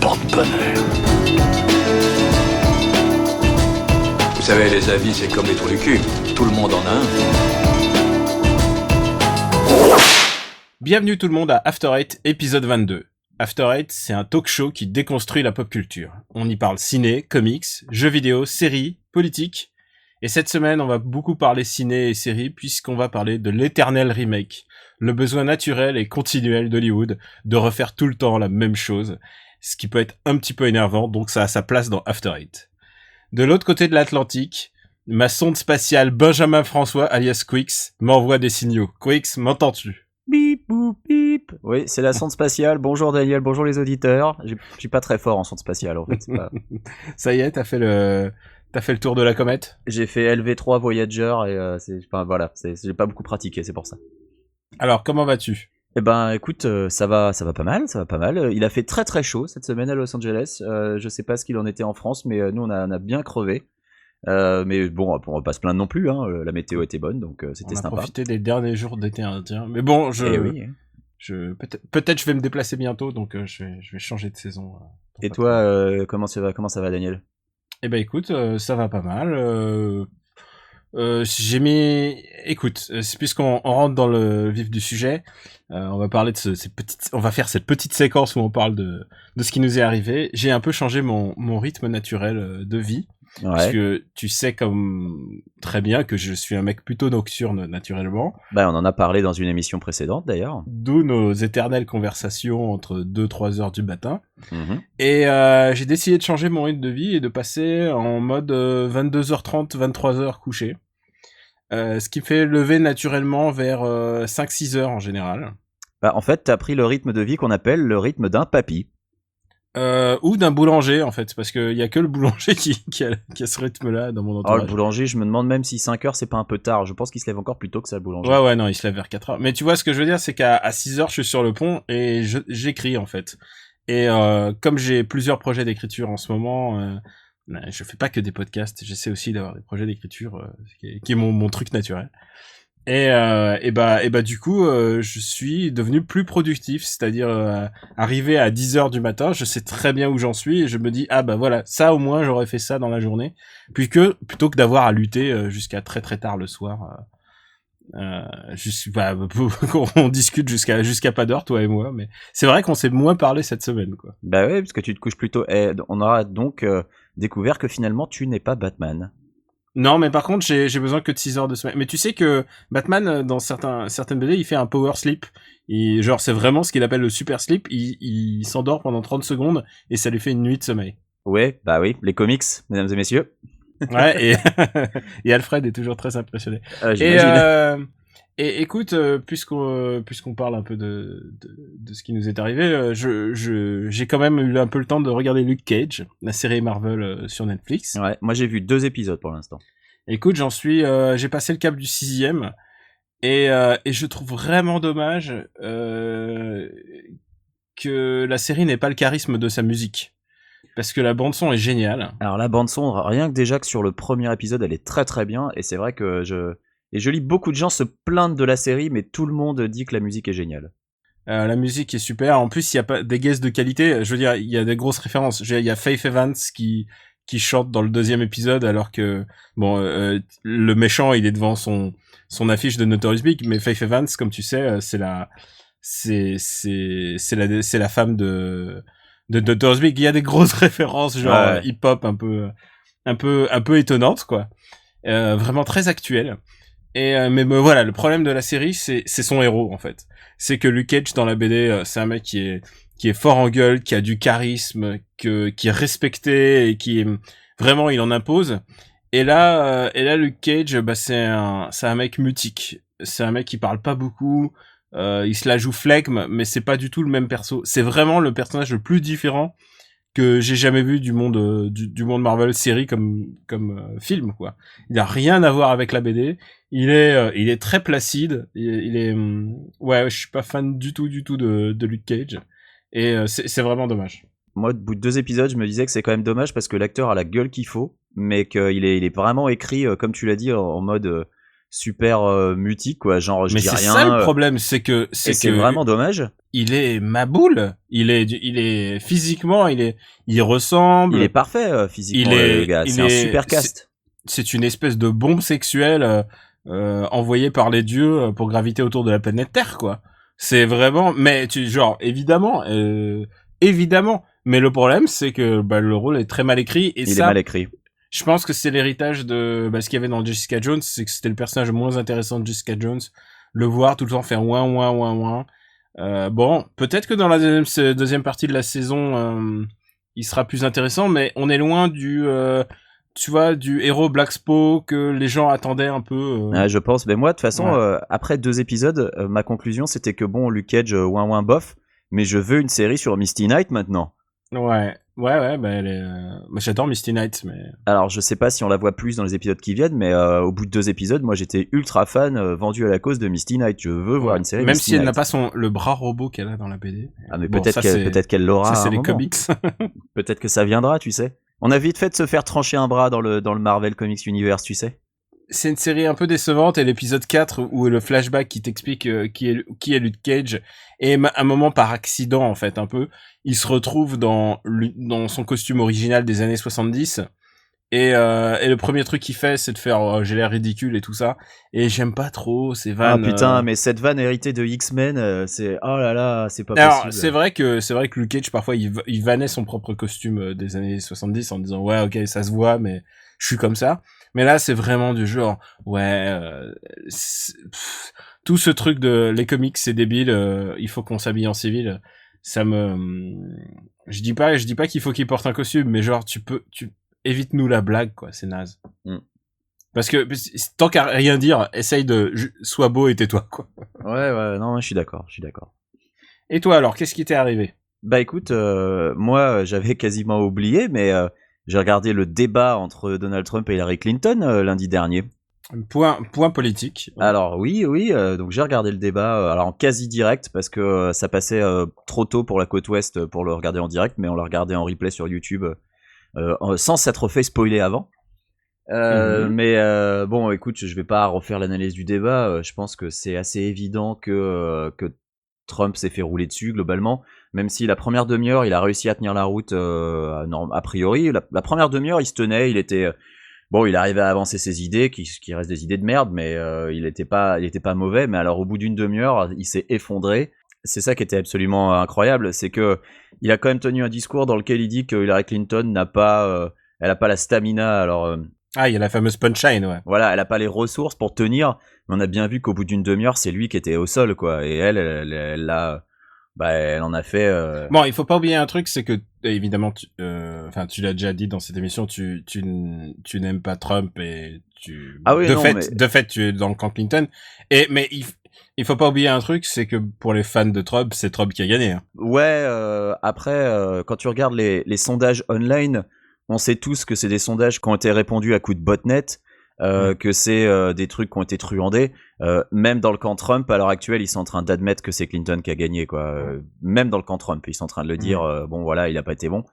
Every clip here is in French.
porte-bonheur. Vous savez, les avis, c'est comme les trous du cul. Tout le monde en a un. Bienvenue tout le monde à After Eight, épisode 22. After Eight, c'est un talk show qui déconstruit la pop culture. On y parle ciné, comics, jeux vidéo, séries, politique. Et cette semaine, on va beaucoup parler ciné et séries puisqu'on va parler de l'éternel remake. Le besoin naturel et continuel d'Hollywood de refaire tout le temps la même chose. Ce qui peut être un petit peu énervant, donc ça a sa place dans After Eight. De l'autre côté de l'Atlantique, ma sonde spatiale Benjamin François alias Quix m'envoie des signaux. Quix, m'entends-tu? Bip, boop, bip. Oui, c'est la sonde spatiale. Bonjour Daniel, bonjour les auditeurs. Je suis pas très fort en sonde spatiale en fait. C'est pas... Ça y est, t'as fait le tour de la comète? J'ai fait LV3 Voyager et j'ai pas beaucoup pratiqué, c'est pour ça. Alors, comment vas-tu? Eh ben, écoute, ça va pas mal. Il a fait très très chaud cette semaine à Los Angeles. Je sais pas ce qu'il en était en France, mais nous on a bien crevé. Mais bon, on va pas se plaindre non plus, hein. La météo était bonne, donc c'était sympa. On a profité des derniers jours d'été indien. Mais bon, peut-être je vais me déplacer bientôt, donc je vais changer de saison. Et toi, comment ça va, Daniel? Eh ben écoute, ça va pas mal. Écoute, puisqu'on rentre dans le vif du sujet, on va parler de on va faire cette petite séquence où on parle de ce qui nous est arrivé. J'ai un peu changé mon rythme naturel de vie. Ouais. Parce que tu sais comme très bien que je suis un mec plutôt nocturne naturellement. Bah on en a parlé dans une émission précédente d'ailleurs. D'où nos éternelles conversations entre 2-3 heures du matin. Mm-hmm. Et j'ai décidé de changer mon rythme de vie et de passer en mode 22h30, 23h couché. Ce qui me fait lever naturellement vers 5-6 heures en général. Bah en fait t'as pris le rythme de vie qu'on appelle le rythme d'un papy. Ou d'un boulanger en fait, parce qu'il y a que le boulanger qui a ce rythme-là dans mon entourage. Oh, le boulanger, je me demande même si 5 heures c'est pas un peu tard. Je pense qu'il se lève encore plus tôt que ça, le boulanger. Ouais, non, il se lève vers 4 heures. Mais tu vois, ce que je veux dire, c'est qu'à 6 heures, je suis sur le pont et j'écris en fait. Et comme j'ai plusieurs projets d'écriture en ce moment, je fais pas que des podcasts, j'essaie aussi d'avoir des projets d'écriture qui est mon truc naturel. Et bah du coup je suis devenu plus productif, c'est-à-dire arrivé à 10h du matin, je sais très bien où j'en suis et je me dis ah bah voilà, ça au moins j'aurais fait ça dans la journée plutôt que d'avoir à lutter jusqu'à très très tard le soir. On discute jusqu'à pas d'heure toi et moi, mais c'est vrai qu'on s'est moins parlé cette semaine quoi. Bah ouais, parce que tu te couches plus tôt. On aura donc découvert que finalement tu n'es pas Batman. Non, mais par contre, j'ai besoin que de 6 heures de sommeil. Mais tu sais que Batman, dans certaines BD, il fait un power sleep. Genre, c'est vraiment ce qu'il appelle le super sleep. Il s'endort pendant 30 secondes et ça lui fait une nuit de sommeil. Ouais, bah oui, les comics, mesdames et messieurs. Ouais, et Alfred est toujours très impressionné. Et écoute, puisqu'on parle un peu de ce qui nous est arrivé, j'ai quand même eu un peu le temps de regarder Luke Cage, la série Marvel sur Netflix. Ouais, moi j'ai vu 2 épisodes pour l'instant. Écoute, j'ai passé le cap du 6e et je trouve vraiment dommage que la série n'ait pas le charisme de sa musique. Parce que la bande son est géniale. Alors la bande son, rien que déjà que sur le premier épisode, elle est très très bien, et c'est vrai que je lis beaucoup de gens se plaindre de la série, mais tout le monde dit que la musique est géniale. La musique est super. En plus, il y a pas des guests de qualité. Je veux dire, il y a des grosses références. Il y a Faith Evans qui chante dans le 2e épisode, alors que le méchant, il est devant son affiche de Notorious Big. Mais Faith Evans, comme tu sais, c'est la femme de Notorious Big. Il y a des grosses références, genre hip-hop un peu étonnantes, quoi. Vraiment très actuelles. Mais voilà, le problème de la série, c'est son héros en fait. C'est que Luke Cage dans la BD, c'est un mec qui est fort en gueule, qui a du charisme, qui est respecté et qui est vraiment il en impose. Et là Luke Cage, bah c'est un mec mutique. C'est un mec qui parle pas beaucoup. Il se la joue flegme, mais c'est pas du tout le même perso. C'est vraiment le personnage le plus différent que j'ai jamais vu du monde Marvel série comme film quoi. Il a rien à voir avec la BD. Il est très placide. Ouais, je suis pas fan du tout de Luke Cage et c'est vraiment dommage. Moi, au bout de 2 épisodes, je me disais que c'est quand même dommage parce que l'acteur a la gueule qu'il faut, mais qu'il est vraiment écrit comme tu l'as dit en mode super mutique, quoi. Genre, je mais dis c'est rien. ça le problème, c'est que c'est vraiment dommage. Il est ma boule. Il est physiquement, il ressemble. Il est parfait physiquement, le gars. C'est un super cast. C'est une espèce de bombe sexuelle envoyée par les dieux pour graviter autour de la planète Terre, quoi. C'est vraiment, mais évidemment. Mais le problème, c'est que le rôle est très mal écrit et il est mal écrit. Je pense que c'est l'héritage de ce qu'il y avait dans Jessica Jones, c'est que c'était le personnage le moins intéressant de Jessica Jones. Le voir tout le temps faire ouin. Bon, peut-être que dans la deuxième partie de la saison, il sera plus intéressant, mais on est loin du héros Black Spo que les gens attendaient un peu. Je pense. Mais moi, de toute façon, après 2 épisodes, ma conclusion, c'était que bon, Luke Cage, ouin bof, mais je veux une série sur Misty Knight maintenant. Ouais, elle est... j'adore Misty Knight, mais... Alors, je sais pas si on la voit plus dans les épisodes qui viennent, mais au bout de 2 épisodes, moi, j'étais ultra fan, vendu à la cause de Misty Knight. Je veux voir une série même Misty si elle Knight. n'a pas le bras robot qu'elle a dans la BD. Ah, mais peut-être qu'elle l'aura. Ça, c'est les moment. comics. Peut-être que ça viendra, tu sais. On a vite fait de se faire trancher un bras dans le Marvel Comics Universe, tu sais. C'est une série un peu décevante, et l'épisode 4 où le flashback qui t'explique qui est Luke Cage, et un moment par accident en fait un peu, il se retrouve dans son costume original des années 70, et le premier truc qu'il fait c'est de faire j'ai l'air ridicule et tout ça, et j'aime pas trop ces vannes. Ah putain, mais cette vanne héritée de X-Men, c'est oh là là, c'est pas Alors, possible. c'est vrai que Luke Cage parfois il vannait son propre costume des années 70 en disant ouais ok ça se voit mais je suis comme ça. Mais là, c'est vraiment du genre, tout ce truc de les comics, c'est débile. Il faut qu'on s'habille en civil. Ça me, je dis pas qu'il faut qu'il porte un costume, mais genre évite-nous la blague, quoi. C'est naze. Parce que tant qu'à rien dire, essaye sois beau et tais-toi, quoi. Ouais, non, je suis d'accord. Et toi, alors, qu'est-ce qui t'est arrivé? Bah écoute, moi, j'avais quasiment oublié, mais j'ai regardé le débat entre Donald Trump et Hillary Clinton lundi dernier. Point politique. Alors oui, donc j'ai regardé le débat alors en quasi direct parce que ça passait trop tôt pour la côte ouest pour le regarder en direct, mais on l'a regardé en replay sur YouTube sans s'être fait spoiler avant. Mais bon, écoute, je vais pas refaire l'analyse du débat. Je pense que c'est assez évident que Trump s'est fait rouler dessus globalement, même si la première demi-heure il a réussi à tenir la route a priori. La première demi-heure il se tenait, il était bon, il arrivait à avancer ses idées qui restent des idées de merde, mais il était pas mauvais. Mais alors au bout d'une demi-heure il s'est effondré. C'est ça qui était absolument incroyable, c'est que il a quand même tenu un discours dans lequel il dit que Hillary Clinton n'a pas la stamina. Alors il y a la fameuse punchline, ouais. Voilà, elle a pas les ressources pour tenir, mais on a bien vu qu'au bout d'une demi-heure, c'est lui qui était au sol, quoi. Et elle en a fait. Bon, il faut pas oublier un truc, c'est que évidemment, tu l'as déjà dit dans cette émission, tu n'aimes pas Trump et de fait, tu es dans le camp Clinton. Mais il faut pas oublier un truc, c'est que pour les fans de Trump, c'est Trump qui a gagné. Hein. Ouais. Après, quand tu regardes les sondages online. On sait tous que c'est des sondages qui ont été répondus à coups de botnet, que c'est des trucs qui ont été truandés. Même dans le camp Trump, à l'heure actuelle, ils sont en train d'admettre que c'est Clinton qui a gagné, quoi. Même dans le camp Trump, ils sont en train de le dire. Bon, voilà, il a pas été bon.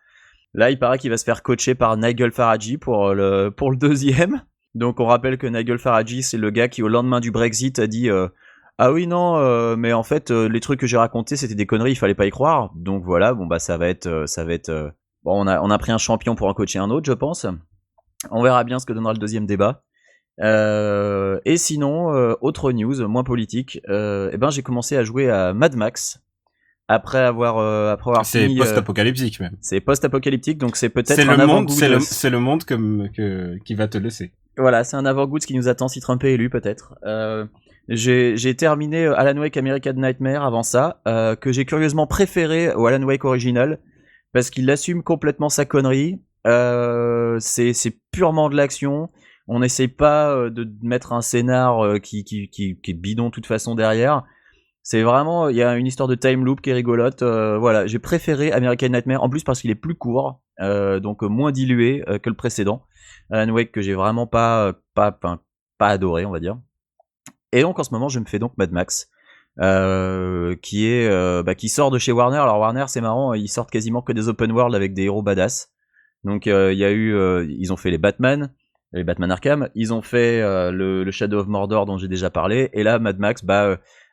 Là, il paraît qu'il va se faire coacher par Nigel Farage pour le deuxième. Donc, on rappelle que Nigel Farage, c'est le gars qui, au lendemain du Brexit, a dit ah oui, non, mais en fait, les trucs que j'ai racontés, c'était des conneries, il fallait pas y croire. Donc voilà, bon bah ça va être bon, on a pris un champion pour en coacher un autre, je pense. On verra bien ce que donnera le deuxième débat. Et sinon, autre news, moins politique, j'ai commencé à jouer à Mad Max. Après avoir c'est fini... post-apocalyptique même. C'est post-apocalyptique, donc c'est peut-être un avant-goût. C'est le monde qui va te laisser. Voilà, c'est un avant-goût de ce qui nous attend si Trump est élu, peut-être. J'ai terminé Alan Wake American Nightmare avant ça, que j'ai curieusement préféré au Alan Wake original, parce qu'il assume complètement sa connerie. C'est purement de l'action. On n'essaie pas de mettre un scénar qui est bidon de toute façon derrière. C'est vraiment, il y a une histoire de time loop qui est rigolote. Voilà, j'ai préféré American Nightmare, en plus parce qu'il est plus court, donc moins dilué que le précédent. Alan Wake que j'ai vraiment pas adoré, on va dire. Et donc en ce moment, je me fais donc Mad Max. Qui sort de chez Warner. Alors Warner, c'est marrant, ils sortent quasiment que des open world avec des héros badass. Donc il y a eu, ils ont fait les Batman, les Batman Arkham. Ils ont fait le Shadow of Mordor dont j'ai déjà parlé. Et là, Mad Max,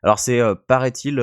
alors c'est, paraît-il,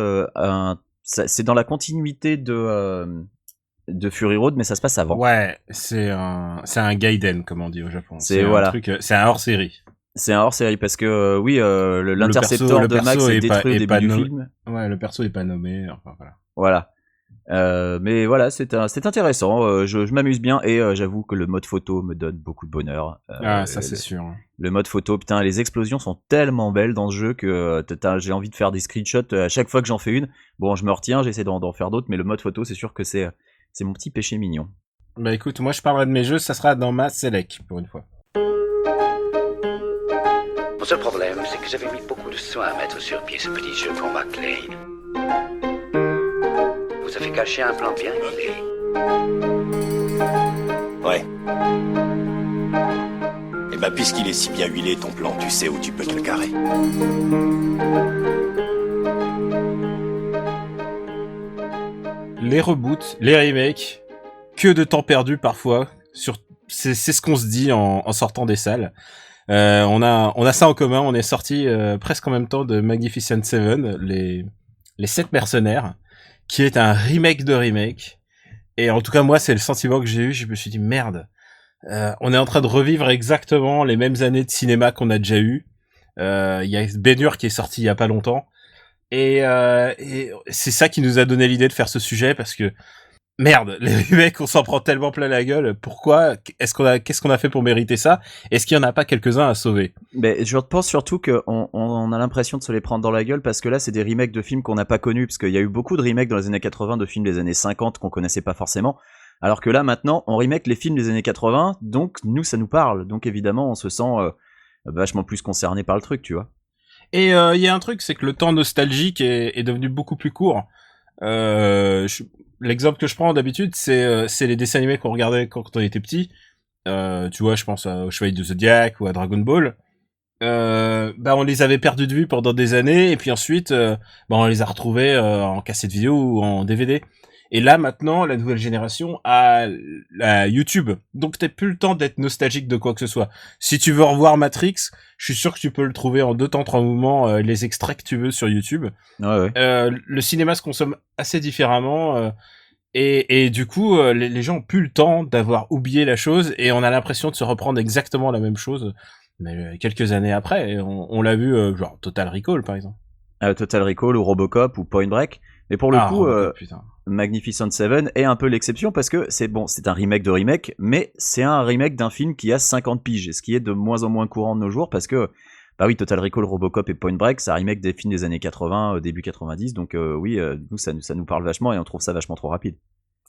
c'est dans la continuité de Fury Road, mais ça se passe avant. Ouais, c'est un Gaiden, comme on dit au Japon. Voilà. C'est un hors-série. C'est un hors-série parce que oui, l'intercepteur de Max est détruit au début du film. Ouais, le perso est pas nommé. Enfin voilà. Voilà. Mais voilà, c'est intéressant. Je m'amuse bien et j'avoue que le mode photo me donne beaucoup de bonheur. Ça c'est sûr. Le mode photo, putain, les explosions sont tellement belles dans ce jeu que j'ai envie de faire des screenshots à chaque fois que j'en fais une. Bon, je me retiens, j'essaie d'en faire d'autres, mais le mode photo, c'est sûr que c'est mon petit péché mignon. Bah écoute, moi je parlerai de mes jeux, ça sera dans ma Select pour une fois. Mon seul problème, c'est que j'avais mis beaucoup de soin à mettre sur pied ce petit jeu pour McLean. Vous avez caché un plan bien huilé. Ouais. Et bah puisqu'il est si bien huilé ton plan, tu sais où tu peux te le carrer. Les reboots, les remakes, que de temps perdu parfois. C'est ce qu'on se dit en sortant des salles. On a ça en commun. On est sorti presque en même temps de Magnificent Seven, les 7 mercenaires, qui est un remake de remake. Et en tout cas, moi, c'est le sentiment que j'ai eu. Je me suis dit, merde, on est en train de revivre exactement les mêmes années de cinéma qu'on a déjà eu. Il y a Ben-Hur qui est sorti il y a pas longtemps. Et c'est ça qui nous a donné l'idée de faire ce sujet, parce que merde, les remakes, on s'en prend tellement plein la gueule. Pourquoi? Qu'est-ce qu'on a fait pour mériter ça? Est-ce qu'il y en a pas quelques-uns à sauver? Mais je pense surtout qu'on a l'impression de se les prendre dans la gueule, parce que là, c'est des remakes de films qu'on n'a pas connus, parce qu'il y a eu beaucoup de remakes dans les années 80 de films des années 50 qu'on connaissait pas forcément. Alors que là, maintenant, on remake les films des années 80, donc nous, ça nous parle. Donc évidemment, on se sent vachement plus concerné par le truc, tu vois. Et il y a un truc, c'est que le temps nostalgique est devenu beaucoup plus court. L'exemple que je prends d'habitude, c'est les dessins animés qu'on regardait quand on était petit. Tu vois, je pense au Chevalier du Zodiac ou à Dragon Ball. On les avait perdus de vue pendant des années, et puis ensuite, on les a retrouvés en cassette vidéo ou en DVD. Et là, maintenant, la nouvelle génération a YouTube. Donc, t'as plus le temps d'être nostalgique de quoi que ce soit. Si tu veux revoir Matrix, je suis sûr que tu peux le trouver en 2 temps, 3 mouvements, les extraits que tu veux sur YouTube. Ouais. Le cinéma se consomme assez différemment, et du coup, les gens ont plus le temps d'avoir oublié la chose, et on a l'impression de se reprendre exactement la même chose, mais quelques années après. Et on l'a vu, genre Total Recall, par exemple. Total Recall ou Robocop ou Point Break. Mais pour le coup, Robocop, putain. Magnificent Seven est un peu l'exception, parce que c'est un remake de remake, mais c'est un remake d'un film qui a 50 piges, ce qui est de moins en moins courant de nos jours, parce que, bah oui, Total Recall, Robocop et Point Break, ça remake des films des années 80, début 90, donc oui, nous, ça nous parle vachement, et on trouve ça vachement trop rapide.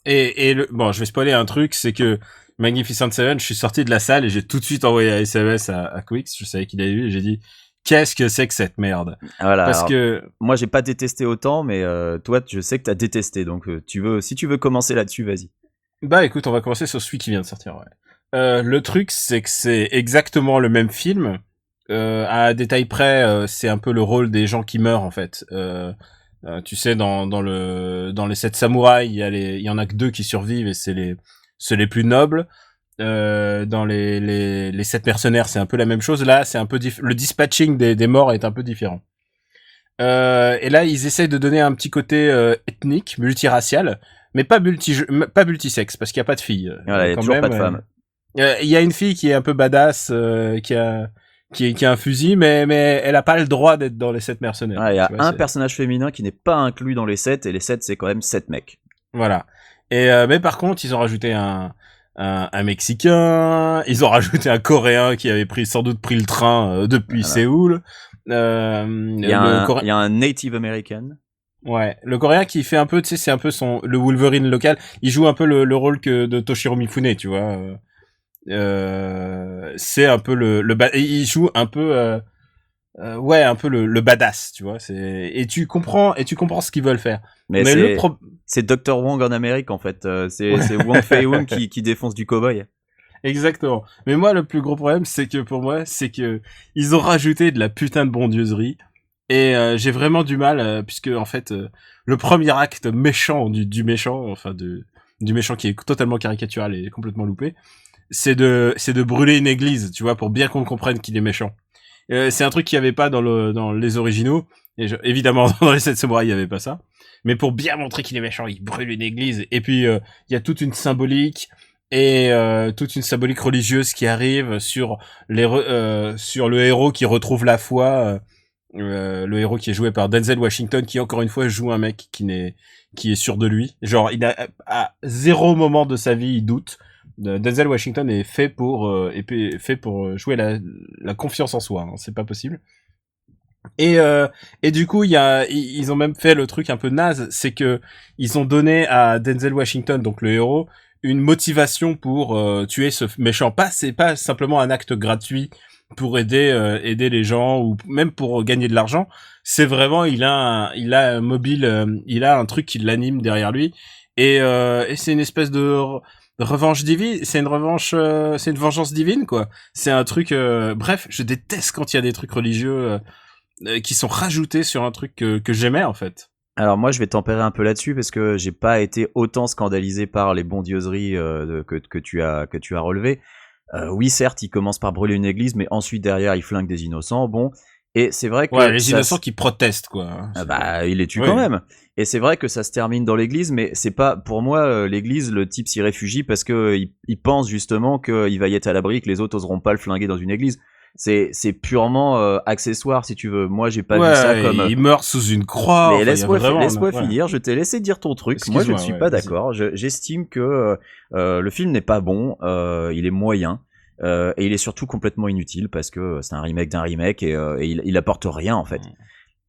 Bon, je vais spoiler un truc, c'est que Magnificent Seven, je suis sorti de la salle et j'ai tout de suite envoyé un SMS à Quix, je savais qu'il avait vu, et j'ai dit, qu'est-ce que c'est que cette merde? Voilà. Parce que moi, j'ai pas détesté autant, mais toi, je sais que t'as détesté, donc si tu veux commencer là-dessus, vas-y. Bah écoute, on va commencer sur celui qui vient de sortir, ouais. Le truc, c'est que c'est exactement le même film. À un détail près, c'est un peu le rôle des gens qui meurent, en fait. Tu sais, dans les 7 samouraïs, il y en a que 2 qui survivent, et c'est les plus nobles. Dans les 7 mercenaires, c'est un peu la même chose. Là, c'est un peu le dispatching des morts est un peu différent. Et là, ils essayent de donner un petit côté ethnique, multiracial, mais pas multisexe, parce qu'il y a pas de filles. Voilà, il y a toujours pas de femmes. Il y a une fille qui est un peu badass, qui a un fusil, mais elle a pas le droit d'être dans les 7 mercenaires. Il y a un personnage féminin qui n'est pas inclus dans les 7, et les 7, c'est quand même 7 mecs. Voilà. Et mais par contre, ils ont rajouté un Mexicain, ils ont rajouté un Coréen qui avait sans doute pris le train depuis Séoul. Il y a un Native American. Ouais, le Coréen qui fait un peu, tu sais, c'est un peu le Wolverine local. Il joue un peu le rôle de Toshiro Mifune, tu vois. C'est un peu il joue un peu un peu le badass, tu vois. Et tu comprends ce qu'ils veulent faire. Mais c'est Dr. Wong en Amérique, en fait. C'est Wong Fei-hung qui défonce du cow-boy. Exactement. Mais moi, le plus gros problème, c'est que ils ont rajouté de la putain de bondieuserie. Et j'ai vraiment du mal, puisque en fait, le premier acte méchant du méchant, enfin du méchant qui est totalement caricatural et complètement loupé, c'est de brûler une église, tu vois, pour bien qu'on comprenne qu'il est méchant. C'est un truc qu'il y avait pas dans les originaux. Et évidemment, dans les 7 samouraïs, il y avait pas ça. Mais pour bien montrer qu'il est méchant, il brûle une église. Et puis, il y a toute une symbolique et toute une symbolique religieuse qui arrive sur sur le héros qui retrouve la foi. Le héros qui est joué par Denzel Washington, qui encore une fois joue un mec qui est sûr de lui. Genre, il a à 0 moment de sa vie, il doute. Denzel Washington est fait pour jouer la confiance en soi. Hein. C'est pas possible. Et du coup, ils ont même fait le truc un peu naze, c'est que ils ont donné à Denzel Washington, donc le héros, une motivation pour tuer ce méchant. C'est pas simplement un acte gratuit pour aider les gens ou même pour gagner de l'argent. C'est vraiment il a un mobile, il a un truc qui l'anime derrière lui et c'est une espèce de revanche divine, c'est une vengeance divine quoi. C'est un truc bref, je déteste quand il y a des trucs religieux qui sont rajoutés sur un truc que j'aimais en fait. Alors moi je vais tempérer un peu là-dessus parce que j'ai pas été autant scandalisé par les bondieuseries que tu as relevées. Oui certes il commence par brûler une église mais ensuite derrière il flingue des innocents. Bon, et c'est vrai que les innocents qui protestent quoi. Il les tue quand même. Et c'est vrai que ça se termine dans l'église, mais c'est pas pour moi l'église. Le type s'y réfugie parce que il pense justement qu'il va y être à l'abri, que les autres oseront pas le flinguer dans une église. C'est purement accessoire si tu veux. Moi j'ai pas vu ça comme. Il meurt sous une croix. Mais laisse-moi finir. Je t'ai laissé dire ton truc. Moi je ne suis pas d'accord. J'estime que le film n'est pas bon. Il est moyen. Et il est surtout complètement inutile parce que c'est un remake d'un remake et il apporte rien en fait.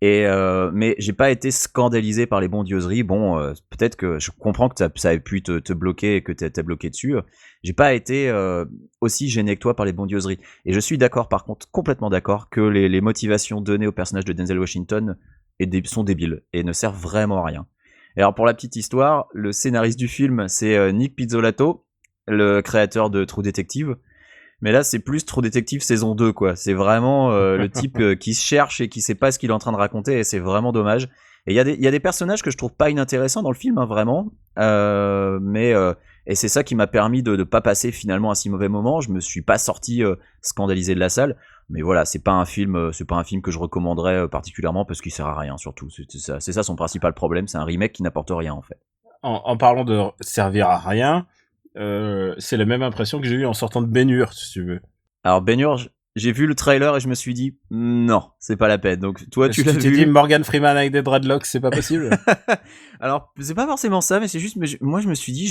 Mais j'ai pas été scandalisé par les bondieuseries. Bon, peut-être que je comprends que ça ait pu te bloquer et que t'es bloqué dessus. J'ai pas été aussi gêné que toi par les bondieuseries. Et je suis d'accord, par contre, complètement d'accord, que les motivations données au personnage de Denzel Washington sont débiles et ne servent vraiment à rien. Et alors pour la petite histoire, le scénariste du film, c'est Nick Pizzolatto, le créateur de True Detective. Mais là, c'est plus True Detective saison 2, quoi. C'est vraiment le type qui se cherche et qui sait pas ce qu'il est en train de raconter, et c'est vraiment dommage. Et il y a des personnages que je trouve pas inintéressants dans le film, hein, vraiment. Et c'est ça qui m'a permis de pas passer finalement un si mauvais moment. Je me suis pas sorti scandalisé de la salle. Mais voilà, c'est pas un film que je recommanderais particulièrement parce qu'il sert à rien, surtout. C'est ça son principal problème. C'est un remake qui n'apporte rien, en fait. En parlant de servir à rien, c'est la même impression que j'ai eu en sortant de Ben-Hur, si tu veux. Alors Ben-Hur, j'ai vu le trailer et je me suis dit non, c'est pas la peine. Donc toi tu l'as vu. Tu t'es dit Morgan Freeman avec des dreadlocks, c'est pas possible. Alors c'est pas forcément ça, mais c'est juste moi je me suis dit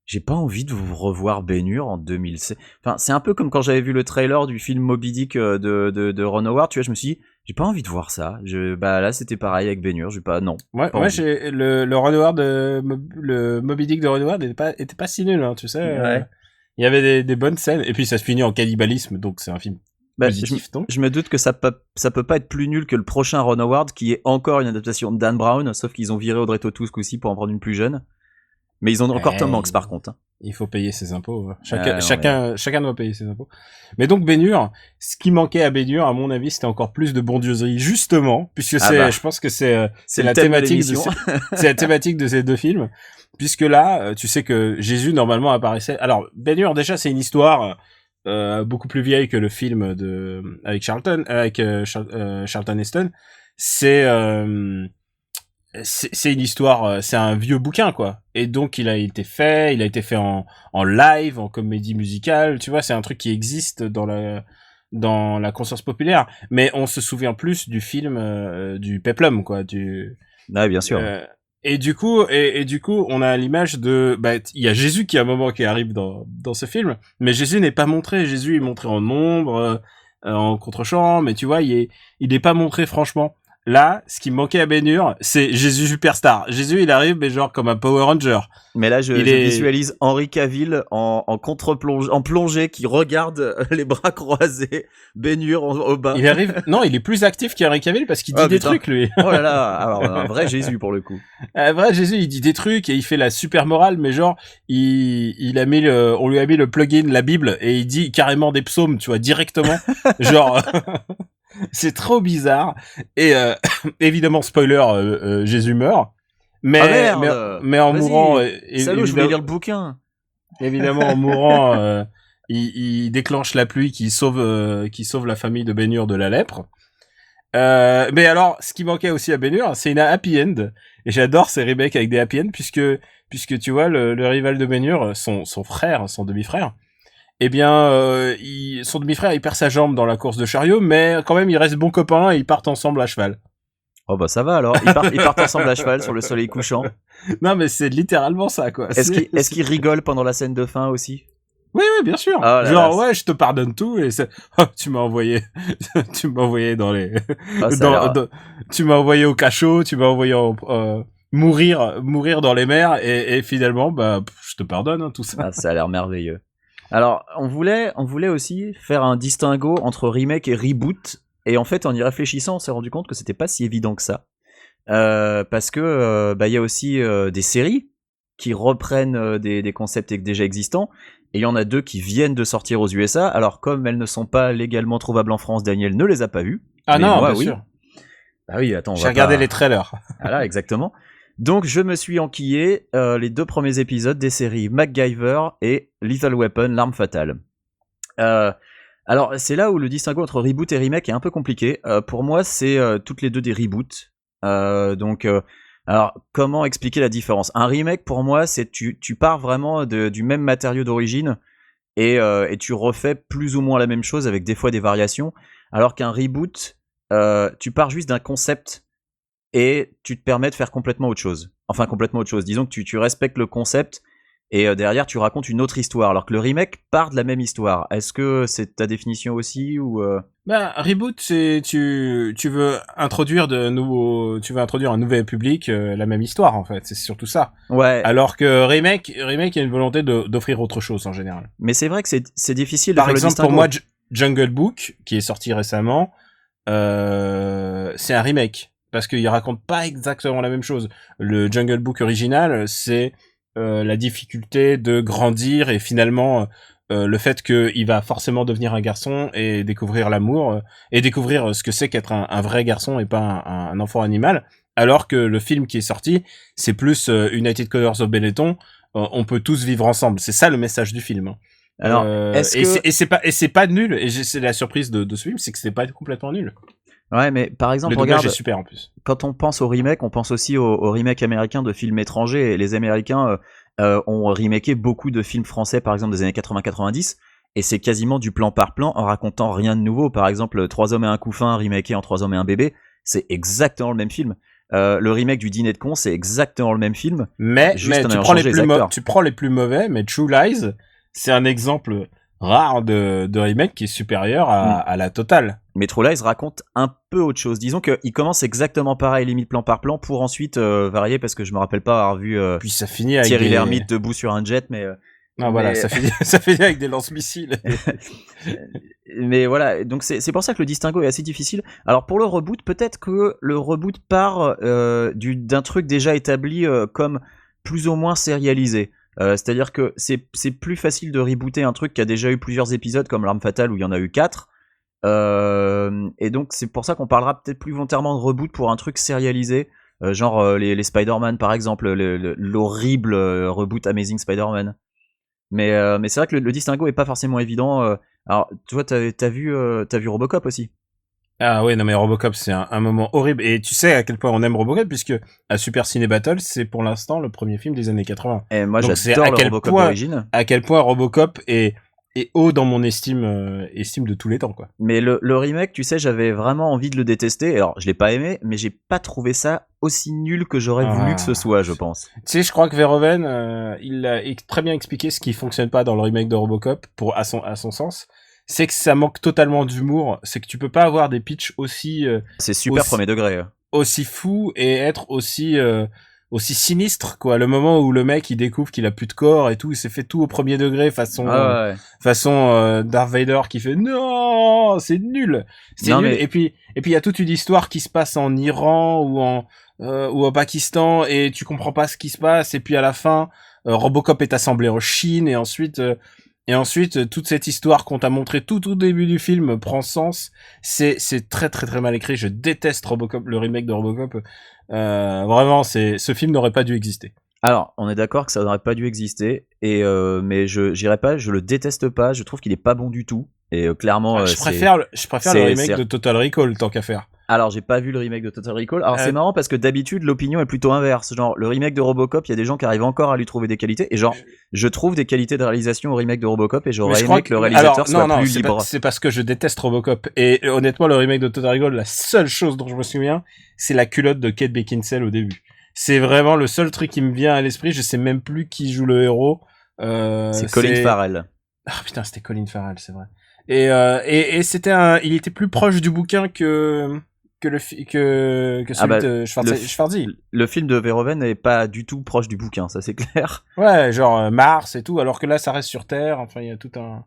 j'ai pas envie de vous revoir Ben-Hur en 2007. Enfin, c'est un peu comme quand j'avais vu le trailer du film Moby Dick de Ron Howard, tu vois, je me suis dit j'ai pas envie de voir ça. Là c'était pareil avec Ben-Hur, non. Moi j'ai le Ron Howard le Moby Dick de Ron Howard était pas si nul, hein, tu sais. Ouais. Il y avait des bonnes scènes et puis ça se finit en cannibalisme, donc c'est un film positif, donc. Je me doute que ça peut pas être plus nul que le prochain Ron Howard qui est encore une adaptation de Dan Brown, sauf qu'ils ont viré Audrey Tautou ce coup-ci pour en prendre une plus jeune. Mais ils ont encore Tom Hanks par contre. Il faut payer ses impôts. Chacun doit payer ses impôts. Mais donc Ben-Hur, ce qui manquait à Ben-Hur, à mon avis, c'était encore plus de bondieuserie, justement, puisque je pense que c'est la thématique c'est la thématique de ces deux films, puisque là, tu sais que Jésus normalement apparaissait. Alors Ben-Hur, déjà, c'est une histoire beaucoup plus vieille que le film avec Charlton Heston. C'est une histoire, c'est un vieux bouquin, quoi. Et donc, il a été fait en live, en comédie musicale, tu vois, c'est un truc qui existe dans la conscience populaire. Mais on se souvient plus du film, du Peplum, quoi, Ouais, bien sûr. Et du coup, on a l'image de, il y a Jésus qui à un moment qui arrive dans ce film, mais Jésus n'est pas montré. Jésus est montré en ombre, en contre-champ, mais tu vois, il est pas montré franchement. Là, ce qui me manquait à Ben-Hur, c'est Jésus Superstar. Jésus, il arrive, mais genre comme un Power Ranger. Mais là, je visualise Henry Cavill en contre-plongée, en plongée, qui regarde les bras croisés, Ben-Hur au bas. Il arrive, non, il est plus actif qu'Henry Cavill parce qu'il dit des trucs, lui. Oh là là, alors un vrai Jésus pour le coup. Un vrai Jésus, il dit des trucs et il fait la super morale, mais genre, on lui a mis le plugin, la Bible, et il dit carrément des psaumes, tu vois, directement. Genre, c'est trop bizarre. Et évidemment, spoiler, Jésus meurt. Mais en mourant... Salaud, je voulais lire le bouquin. Évidemment, en mourant, il déclenche la pluie qui sauve la famille de Ben-Hur de la lèpre. Mais alors, ce qui manquait aussi à Ben-Hur, c'est une happy end. Et j'adore ces remakes avec des happy end puisque tu vois, le rival de Ben-Hur, son frère, son demi-frère, eh bien, son demi-frère, il perd sa jambe dans la course de chariot, mais quand même, ils restent bons copains et ils partent ensemble à cheval. Oh bah ça va alors, ils partent ensemble à cheval sur le soleil couchant. Non, mais c'est littéralement ça, quoi. Est-ce qu'ils rigolent pendant la scène de fin aussi? Oui, bien sûr. Oh genre, ouais, je te pardonne tout et tu m'as envoyé dans les, tu m'as envoyé au cachot, tu m'as envoyé mourir dans les mers et finalement, bah, je te pardonne, hein, tout ça. Ah, ça a l'air merveilleux. Alors, on voulait aussi faire un distinguo entre remake et reboot. Et en fait, en y réfléchissant, on s'est rendu compte que c'était pas si évident que ça. Parce que, y a aussi des séries qui reprennent des concepts déjà existants. Et il y en a 2 qui viennent de sortir aux USA. Alors, comme elles ne sont pas légalement trouvables en France, Daniel ne les a pas vues. Ah non, moi, bien sûr. Bah oui, attends, j'ai regardé les trailers. Voilà, exactement. Donc, je me suis enquillé les 2 premiers épisodes des séries MacGyver et Lethal Weapon, l'arme fatale. Alors, c'est là où le distinguo entre reboot et remake est un peu compliqué. Pour moi, c'est toutes les 2 des reboots. Alors, comment expliquer la différence? Un remake, pour moi, c'est tu pars vraiment du même matériau d'origine et tu refais plus ou moins la même chose avec des fois des variations. Alors qu'un reboot, tu pars juste d'un concept et tu te permets de faire complètement autre chose. Enfin, complètement autre chose. Disons que tu respectes le concept et derrière tu racontes une autre histoire. Alors que le remake part de la même histoire. Est-ce que c'est ta définition aussi ou Bah, reboot, c'est tu veux introduire un nouvel public, la même histoire en fait. C'est surtout ça. Ouais. Alors que remake, il y a une volonté d'offrir autre chose en général. Mais c'est vrai que c'est difficile de Par faire le exemple, distinguo. pour moi, Jungle Book, qui est sorti récemment, c'est un remake parce qu'il raconte pas exactement la même chose. Le Jungle Book original, c'est la difficulté de grandir et finalement le fait qu'il va forcément devenir un garçon et découvrir l'amour et découvrir ce que c'est qu'être un vrai garçon et pas un enfant animal. Alors que le film qui est sorti, c'est plus United Colors of Benetton, on peut tous vivre ensemble. C'est ça le message du film. Hein. Alors, c'est pas nul. Et c'est la surprise de ce film, c'est que c'est pas complètement nul. Ouais, mais par exemple, le doublage regarde, est super en plus. Quand on pense au remake, on pense aussi au remake américain de films étrangers. Et les Américains ont remaké beaucoup de films français, par exemple des années 80-90, et c'est quasiment du plan par plan en racontant rien de nouveau. Par exemple, 3 hommes et un couffin remaké en 3 hommes et un bébé, c'est exactement le même film. Le remake du Dîner de cons, c'est exactement le même film. Mais tu prends les plus mauvais, mais True Lies, c'est un exemple rare de remake qui est supérieur à la totale. Mais True Lies raconte un peu autre chose. Disons qu'il commence exactement pareil, limite plan par plan, pour ensuite varier, parce que je me rappelle pas avoir vu puis ça finit avec Thierry Lhermitte debout sur un jet, mais... voilà, ça finit avec des lance-missiles. Mais voilà, donc c'est pour ça que le distinguo est assez difficile. Alors pour le reboot, peut-être que le reboot part d'un truc déjà établi comme plus ou moins sérialisé. C'est-à-dire que c'est plus facile de rebooter un truc qui a déjà eu plusieurs épisodes, comme L'Arme Fatale où il y en a eu 4. Et donc c'est pour ça qu'on parlera peut-être plus volontairement de reboot pour un truc sérialisé, genre les Spider-Man par exemple, l'horrible reboot Amazing Spider-Man. Mais c'est vrai que le distinguo est pas forcément évident. Alors toi t'as vu Robocop aussi? Ah ouais, non mais Robocop c'est un moment horrible, et tu sais à quel point on aime Robocop, puisque à Super Ciné Battle c'est pour l'instant le premier film des années 80. Et moi donc j'adore le Robocop d'origine. À quel point Robocop est haut dans mon estime de tous les temps, quoi. Mais le remake, tu sais, j'avais vraiment envie de le détester. Alors, je l'ai pas aimé, mais j'ai pas trouvé ça aussi nul que j'aurais voulu que ce soit, je pense. Tu sais, je crois que Verhoeven, il a très bien expliqué ce qui fonctionne pas dans le remake de Robocop, à son sens. C'est que ça manque totalement d'humour. C'est que tu peux pas avoir des pitchs aussi... c'est super premier degré. Aussi fou et être aussi sinistre, quoi. Le moment où le mec il découvre qu'il a plus de corps et tout, il s'est fait tout au premier degré façon Darth Vader qui fait non, c'est nul. C'est nul. Mais... Et puis il y a toute une histoire qui se passe en Iran ou au Pakistan et tu comprends pas ce qui se passe, et puis à la fin Robocop est assemblé en Chine, et ensuite toute cette histoire qu'on t'a montré tout au début du film prend sens. C'est très très très mal écrit. Je déteste Robocop, le remake de Robocop. Vraiment, ce film n'aurait pas dû exister. Alors, on est d'accord que ça n'aurait pas dû exister, mais je le déteste pas, je trouve qu'il est pas bon du tout, et clairement... je préfère le remake de Total Recall, tant qu'à faire. Alors, j'ai pas vu le remake de Total Recall. Alors, c'est marrant parce que d'habitude, l'opinion est plutôt inverse. Genre, le remake de Robocop, il y a des gens qui arrivent encore à lui trouver des qualités. Et genre, je trouve des qualités de réalisation au remake de Robocop et j'aurais aimé que le réalisateur soit plus libre. C'est parce que je déteste Robocop. Et honnêtement, le remake de Total Recall, la seule chose dont je me souviens, c'est la culotte de Kate Beckinsale au début. C'est vraiment le seul truc qui me vient à l'esprit. Je sais même plus qui joue le héros. C'est Colin Farrell. Ah putain, c'était Colin Farrell, c'est vrai. Et il était plus proche du bouquin que celui de Schwarzy. Le film de Verhoeven n'est pas du tout proche du bouquin, ça c'est clair. Ouais, genre Mars et tout, alors que là ça reste sur Terre. Enfin, il y a tout un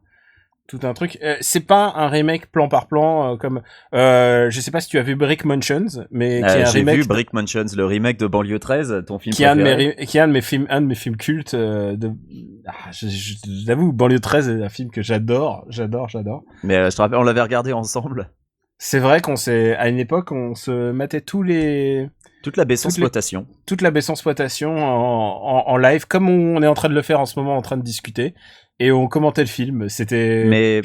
truc. C'est pas un remake plan par plan comme je sais pas si tu as vu Brick Mansions, mais qui est un remake. J'ai vu Brick Mansions, le remake de Banlieue 13, ton film qui préféré. Qui est un de mes films cultes j'avoue, Banlieue 13 est un film que j'adore. Mais je te rappelle, on l'avait regardé ensemble. C'est vrai à une époque, on se mettait toute la baisse-exploitation. Toute la baisse-exploitation en live, comme on est en train de le faire en ce moment, en train de discuter. Et on commentait le film. C'était... Mais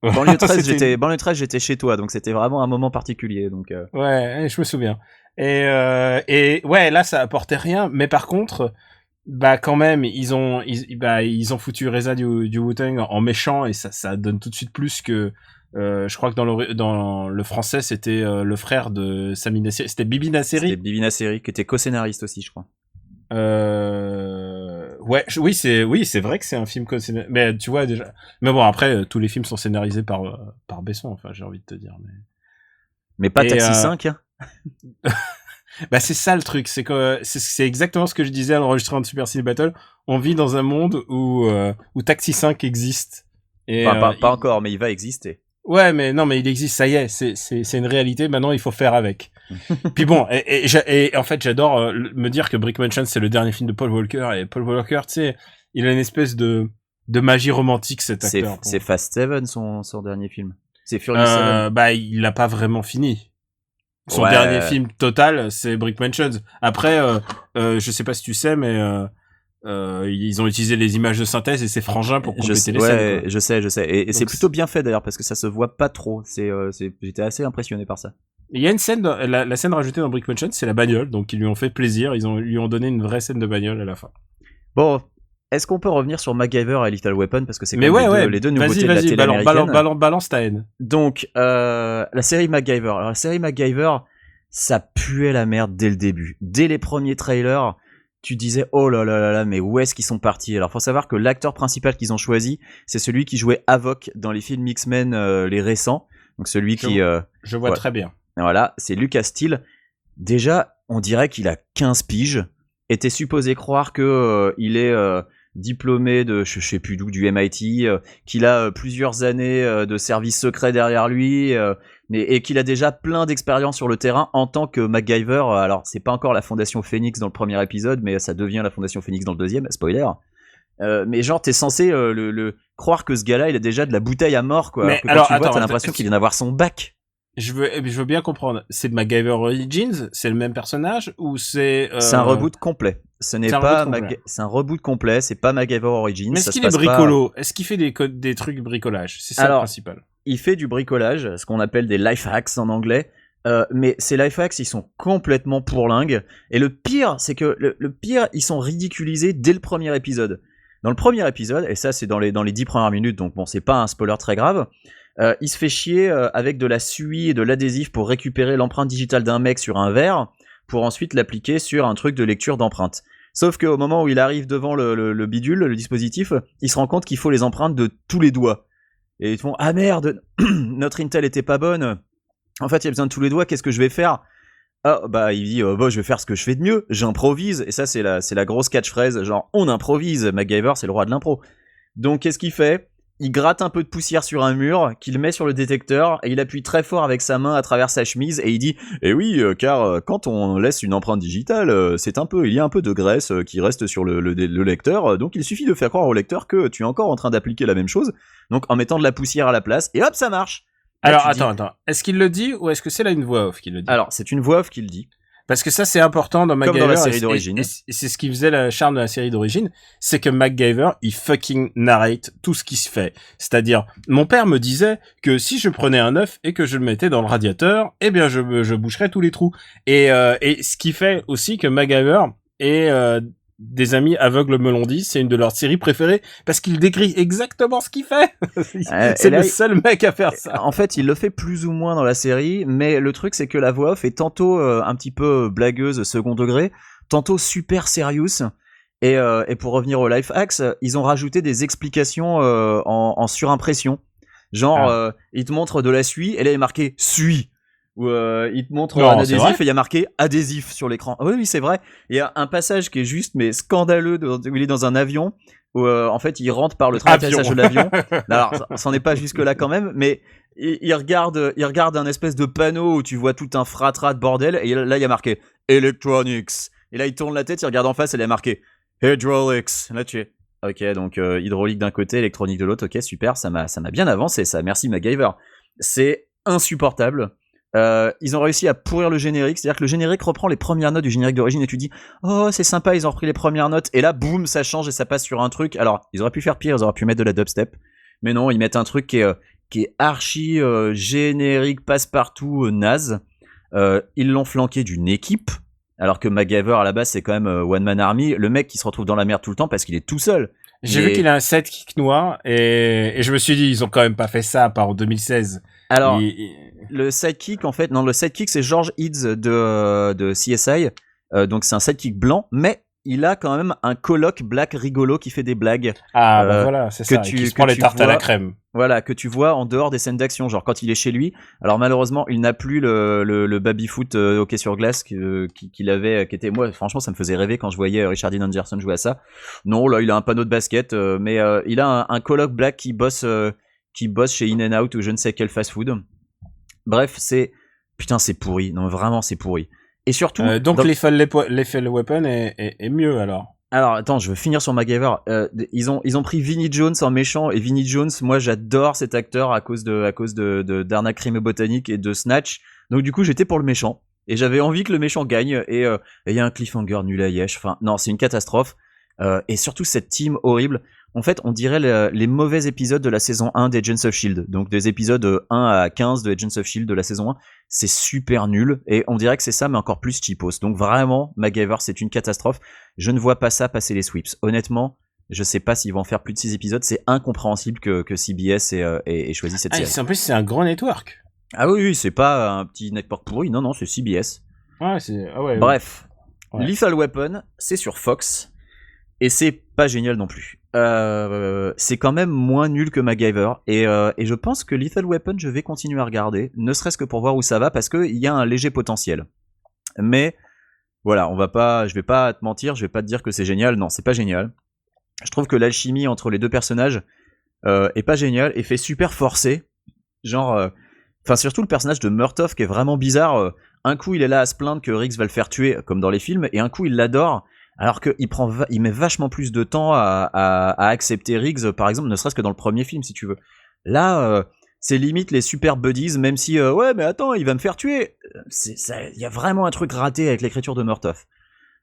Banlieue 13, j'étais chez toi, donc c'était vraiment un moment particulier. Donc ouais, je me souviens. Et ouais, là, ça apportait rien. Mais par contre, bah quand même, ils ont foutu Reza du Wu-Tang en méchant, et ça donne tout de suite plus que... je crois que dans le français, c'était le frère de Sami Nasseri. C'était Bibi Nasseri. C'était Bibi Nasseri, qui était co-scénariste aussi, je crois. Ouais, oui, c'est vrai que c'est un film co-scénarisé. Mais tu vois déjà. Mais bon, après, tous les films sont scénarisés par Besson. Enfin, j'ai envie de te dire. Mais pas Taxi 5. Hein. Bah c'est ça le truc, c'est que c'est exactement ce que je disais à l'enregistrement de Super Ciné Battle. On vit dans un monde où Taxi 5 existe. Et, enfin, pas encore, mais il va exister. Ouais, mais non, mais il existe, ça y est, c'est une réalité. Maintenant, il faut faire avec. Puis bon, et en fait, j'adore me dire que Brick Mansion c'est le dernier film de Paul Walker, et Paul Walker, tu sais, il a une espèce de magie romantique, cet acteur. C'est Fast Seven son dernier film. C'est Furious 7. Bah, il l'a pas vraiment fini. Son dernier film total, c'est Brick Mansion. Après, je sais pas si tu sais, mais ils ont utilisé les images de synthèse et ses frangins pour compléter les scènes. Ouais, je sais. Et donc, c'est plutôt bien fait d'ailleurs, parce que ça se voit pas trop. J'étais assez impressionné par ça. Il y a une scène, la scène rajoutée dans Brick Mansion, c'est la bagnole, donc ils lui ont fait plaisir, lui ont donné une vraie scène de bagnole à la fin. Bon, est-ce qu'on peut revenir sur MacGyver et Little Weapon, parce que c'est les deux nouveautés de la télé américaine. Balance ta haine. Donc, la série MacGyver. Alors, la série MacGyver, ça puait la merde dès le début. Dès les premiers trailers, tu disais, oh là là là là, mais où est-ce qu'ils sont partis? Alors, faut savoir que l'acteur principal qu'ils ont choisi, c'est celui qui jouait Havok dans les films X-Men, les récents. Donc, celui je vois très bien. Voilà, c'est Lucas Steele. Déjà, on dirait qu'il a 15 piges. Était supposé croire que il est diplômé de je sais plus d'où, du MIT, qu'il a plusieurs années de service secret derrière lui, et qu'il a déjà plein d'expérience sur le terrain en tant que MacGyver. Alors, c'est pas encore la Fondation Phoenix dans le premier épisode, mais ça devient la Fondation Phoenix dans le deuxième, spoiler. Mais genre, t'es censé le croire que ce gars-là, il a déjà de la bouteille à mort, quoi. Mais alors que quand tu le vois, t'as l'impression qu'il vient d'avoir son bac. Je veux bien comprendre. C'est MacGyver Origins, c'est le même personnage, ou c'est un reboot complet. C'est un reboot complet. C'est pas MacGyver Origins. Mais est-ce qu'il est bricolo? Est-ce qu'il fait des trucs bricolage? C'est ça le principal. Il fait du bricolage, ce qu'on appelle des life hacks en anglais. Mais ces life hacks, ils sont complètement pourlingues. Et le pire, c'est que ils sont ridiculisés dès le premier épisode. Dans le premier épisode, et ça c'est dans les 10 premières minutes, donc bon, c'est pas un spoiler très grave. Il se fait chier avec de la suie et de l'adhésif pour récupérer l'empreinte digitale d'un mec sur un verre, pour ensuite l'appliquer sur un truc de lecture d'empreintes. Sauf qu'au moment où il arrive devant le bidule, le dispositif, il se rend compte qu'il faut les empreintes de tous les doigts. Et ils font, ah merde, notre Intel était pas bonne. En fait, il y a besoin de tous les doigts, qu'est-ce que je vais faire? Ah, bah, il dit, je vais faire ce que je fais de mieux, j'improvise. Et ça, c'est la grosse catchphrase, genre, on improvise, MacGyver, c'est le roi de l'impro. Donc, qu'est-ce qu'il fait? Il gratte un peu de poussière sur un mur, qu'il met sur le détecteur, et il appuie très fort avec sa main à travers sa chemise, et il dit « Eh oui, car quand on laisse une empreinte digitale, il y a un peu de graisse qui reste sur le lecteur, donc il suffit de faire croire au lecteur que tu es encore en train d'appliquer la même chose, donc en mettant de la poussière à la place, et hop, ça marche !» Alors, attends. Est-ce qu'il le dit, ou est-ce que c'est là une voix off qui le dit? Alors, c'est une voix off qui le dit. Parce que ça, c'est important dans MacGyver. Comme dans la série d'origine. Et c'est ce qui faisait le charme de la série d'origine, c'est que MacGyver, il fucking narrate tout ce qui se fait. C'est-à-dire, mon père me disait que si je prenais un œuf et que je le mettais dans le radiateur, eh bien, je boucherais tous les trous. Et ce qui fait aussi que MacGyver est des amis aveugles me l'ont dit, c'est une de leurs séries préférées parce qu'il décrit exactement ce qu'il fait. C'est le seul mec à faire ça. En fait, il le fait plus ou moins dans la série, mais le truc c'est que la voix off est tantôt un petit peu blagueuse second degré, tantôt super serious. Et pour revenir au life hacks, ils ont rajouté des explications en surimpression. Genre, ils te montrent de la suie, et là il est marqué suie. Où il te montre un adhésif et il y a marqué adhésif sur l'écran. Oui, c'est vrai. Il y a un passage qui est juste mais scandaleux où il est dans un avion où en fait il rentre par le train d'atterrissage de l'avion. Alors ça n'en est pas jusque là quand même, mais il regarde un espèce de panneau où tu vois tout un fratras de bordel et là il y a marqué electronics. Et là il tourne la tête, il regarde en face et il y a marqué hydraulics. Là tu es ok, donc hydraulique d'un côté, électronique de l'autre. Ok, super, ça m'a bien avancé ça. Merci MacGyver. C'est insupportable. Ils ont réussi à pourrir le générique, c'est-à-dire que le générique reprend les premières notes du générique d'origine et tu dis oh c'est sympa, ils ont repris les premières notes et là boum ça change et ça passe sur un truc. Alors ils auraient pu faire pire, ils auraient pu mettre de la dubstep, mais non, ils mettent un truc qui est archi générique passe-partout naze. Ils l'ont flanqué d'une équipe alors que MacGyver à la base c'est quand même One Man Army, le mec qui se retrouve dans la merde tout le temps parce qu'il est tout seul. J'ai vu qu'il a un sidekick noir et je me suis dit ils ont quand même pas fait ça à part en 2016. Alors le sidekick en fait, non, le sidekick c'est George Eads de CSI, donc c'est un sidekick blanc, mais il a quand même un coloc black rigolo qui fait des blagues. Ah bah voilà, c'est ça, qui se prend les tartes à la crème. Voilà, que tu vois en dehors des scènes d'action, genre quand il est chez lui. Alors malheureusement, il n'a plus le baby-foot hockey sur glace qu'il avait, qui était, moi franchement ça me faisait rêver quand je voyais Richard Dean Anderson jouer à ça. Non, là il a un panneau de basket, mais il a un coloc black qui bosse chez In-N-Out ou je ne sais quel fast-food. Bref, c'est pourri. Non, vraiment, c'est pourri. Et surtout... donc Lethal Weapon est mieux, alors. Alors, attends, je veux finir sur MacGyver. Ils ont pris Vinnie Jones en méchant, et Vinnie Jones, moi, j'adore cet acteur à cause de d'Arnaque Crime Botanique et de Snatch. Donc, du coup, j'étais pour le méchant. Et j'avais envie que le méchant gagne, et il y a un cliffhanger nul à Yesh. Enfin, non, c'est une catastrophe. Et surtout, cette team horrible. En fait, on dirait les mauvais épisodes de la saison 1 d'Agents of S.H.I.E.L.D. Donc des épisodes 1 à 15 de Agents of S.H.I.E.L.D. de la saison 1. C'est super nul. Et on dirait que c'est ça, mais encore plus cheapos. Donc vraiment, MacGyver, c'est une catastrophe. Je ne vois pas ça passer les sweeps. Honnêtement, je sais pas s'ils vont faire plus de 6 épisodes. C'est incompréhensible que CBS ait choisi cette série. En plus, c'est un grand network. Ah oui, c'est pas un petit network pourri. Non, c'est CBS. Ouais, Bref. Ouais. Lethal Weapon, c'est sur Fox. Et c'est pas génial non plus. C'est quand même moins nul que MacGyver. Et je pense que Lethal Weapon, je vais continuer à regarder, ne serait-ce que pour voir où ça va, parce qu'il y a un léger potentiel. Mais voilà, je vais pas te mentir, je vais pas te dire que c'est génial. Non, c'est pas génial. Je trouve que l'alchimie entre les deux personnages est pas géniale et fait super forcé. Genre, surtout le personnage de Murtaugh qui est vraiment bizarre. Un coup, il est là à se plaindre que Riggs va le faire tuer, comme dans les films, et un coup, il l'adore. Alors qu'il met vachement plus de temps à accepter Riggs, par exemple, ne serait-ce que dans le premier film, si tu veux. Là, c'est limite les super buddies, même si, ouais, mais attends, il va me faire tuer. Il y a vraiment un truc raté avec l'écriture de Murtaugh.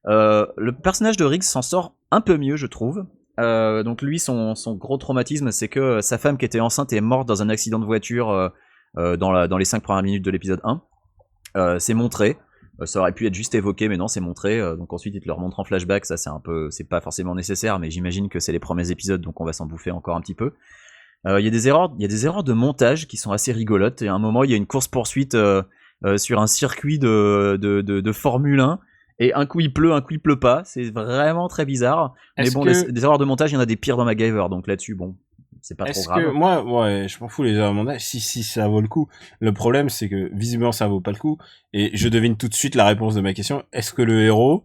Le personnage de Riggs s'en sort un peu mieux, je trouve. Donc lui, son gros traumatisme, c'est que sa femme qui était enceinte est morte dans un accident de voiture dans les 5 premières minutes de l'épisode 1. C'est montré. Ça aurait pu être juste évoqué, mais non, c'est montré. Donc ensuite, il te le remontre en flashback. Ça, c'est pas forcément nécessaire, mais j'imagine que c'est les premiers épisodes, donc on va s'en bouffer encore un petit peu. Il y a des erreurs de montage qui sont assez rigolotes. Et à un moment, il y a une course-poursuite sur un circuit de Formule 1. Et un coup il pleut pas. C'est vraiment très bizarre. Mais bon, des erreurs de montage, il y en a des pires dans MacGyver. Donc là-dessus, bon, c'est pas trop grave. Moi, ouais, je m'en fous les erreurs de montage. Si ça vaut le coup. Le problème, c'est que visiblement ça vaut pas le coup. Et je devine tout de suite la réponse de ma question. Est-ce que le héros,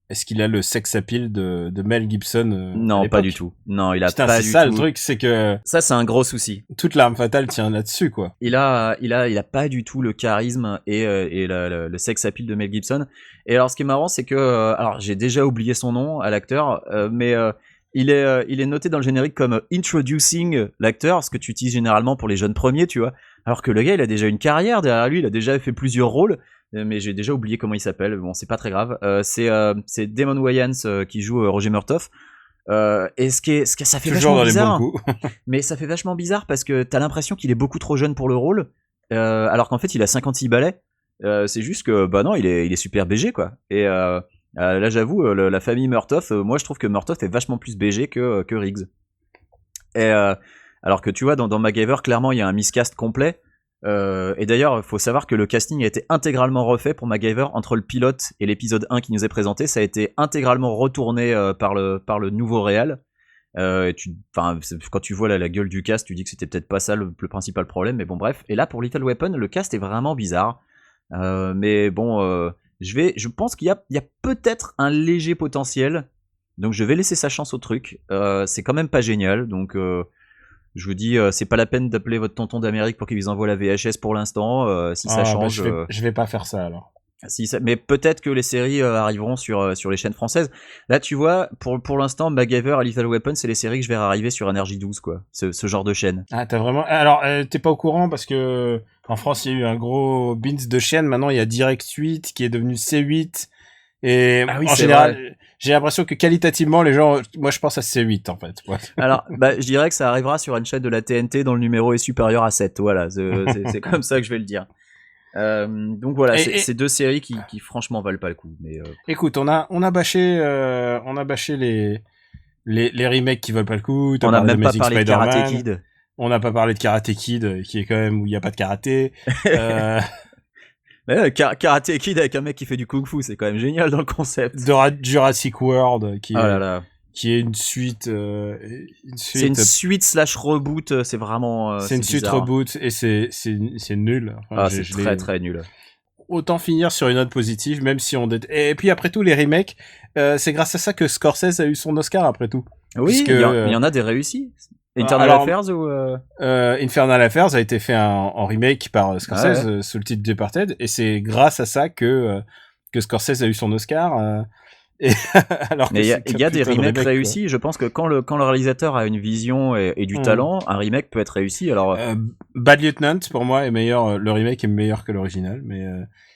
est-ce qu'il a le sex appeal de Mel Gibson Non, pas du tout. Non, il a pas du tout. C'est ça le truc, c'est que ça, c'est un gros souci. Toute l'arme fatale tient là-dessus, quoi. Il a pas du tout le charisme et le sex appeal de Mel Gibson. Et alors, ce qui est marrant, c'est que alors j'ai déjà oublié son nom à l'acteur, mais il est noté dans le générique comme introducing l'acteur, ce que tu utilises généralement pour les jeunes premiers, tu vois. Alors que le gars, il a déjà une carrière derrière lui, il a déjà fait plusieurs rôles. mais j'ai déjà oublié comment il s'appelle. Bon, c'est pas très grave. C'est Damon Wayans qui joue Roger Murtaugh. Et ça fait Toujours vachement dans les bizarre. bons coups. Mais ça fait vachement bizarre parce que t'as l'impression qu'il est beaucoup trop jeune pour le rôle, alors qu'en fait il a 56 balais. C'est juste que bah non, il est super BG quoi. Et là j'avoue, la famille Murtaugh, moi je trouve que Murtaugh est vachement plus BG que Riggs. Et alors que tu vois dans MacGyver clairement il y a un miscast complet. Et d'ailleurs, il faut savoir que le casting a été intégralement refait pour MacGyver entre le pilote et l'épisode 1 qui nous est présenté. Ça a été intégralement retourné par le nouveau réal. Quand tu vois la gueule du cast, tu dis que c'était peut-être pas ça le principal problème, mais bon bref. Et là pour Little Weapon, le cast est vraiment bizarre. Mais bon, je pense qu'il y a peut-être un léger potentiel. Donc je vais laisser sa chance au truc. C'est quand même pas génial, donc je vous dis, c'est pas la peine d'appeler votre tonton d'Amérique pour qu'il vous envoie la VHS pour l'instant. Si ça change, je vais pas faire ça alors. Mais peut-être que les séries arriveront sur les chaînes françaises. Là, tu vois, pour l'instant, MacGyver et Lethal Weapon, c'est les séries que je verrai arriver sur NRJ12, quoi. Ce genre de chaîne. Ah, t'as vraiment. Alors, t'es pas au courant parce que en France, il y a eu un gros binge de chaînes. Maintenant, il y a Direct 8 qui est devenu C8. Et en général, vrai. J'ai l'impression que qualitativement, les gens, moi, je pense à C8 en fait. Ouais. Alors, je dirais que ça arrivera sur une chaîne de la TNT dont le numéro est supérieur à 7. Voilà, c'est comme ça que je vais le dire. Donc voilà, c'est deux séries qui franchement valent pas le coup. Mais écoute, on a bâché les remakes qui valent pas le coup. On n'a même pas parlé de Karate Kid. On n'a pas parlé de Karate Kid, qui est quand même où il y a pas de karaté. Karate Kid avec un mec qui fait du kung-fu, c'est quand même génial dans le concept. Jurassic World, qui est une suite. C'est une suite slash reboot. C'est vraiment. C'est une suite reboot et c'est nul. Enfin, c'est très très nul. Autant finir sur une note positive, même si on. Et puis après tout, les remakes, c'est grâce à ça que Scorsese a eu son Oscar après tout. Oui, il y en a des réussis. Infernal Affairs ou Infernal Affairs a été fait en remake par Scorsese sous le titre Departed, et c'est grâce à ça que Scorsese a eu son Oscar. Alors mais il y a des remakes réussis. Quoi. Je pense que quand le réalisateur a une vision et du talent, un remake peut être réussi. Alors Bad Lieutenant pour moi est meilleur. Le remake est meilleur que l'original, mais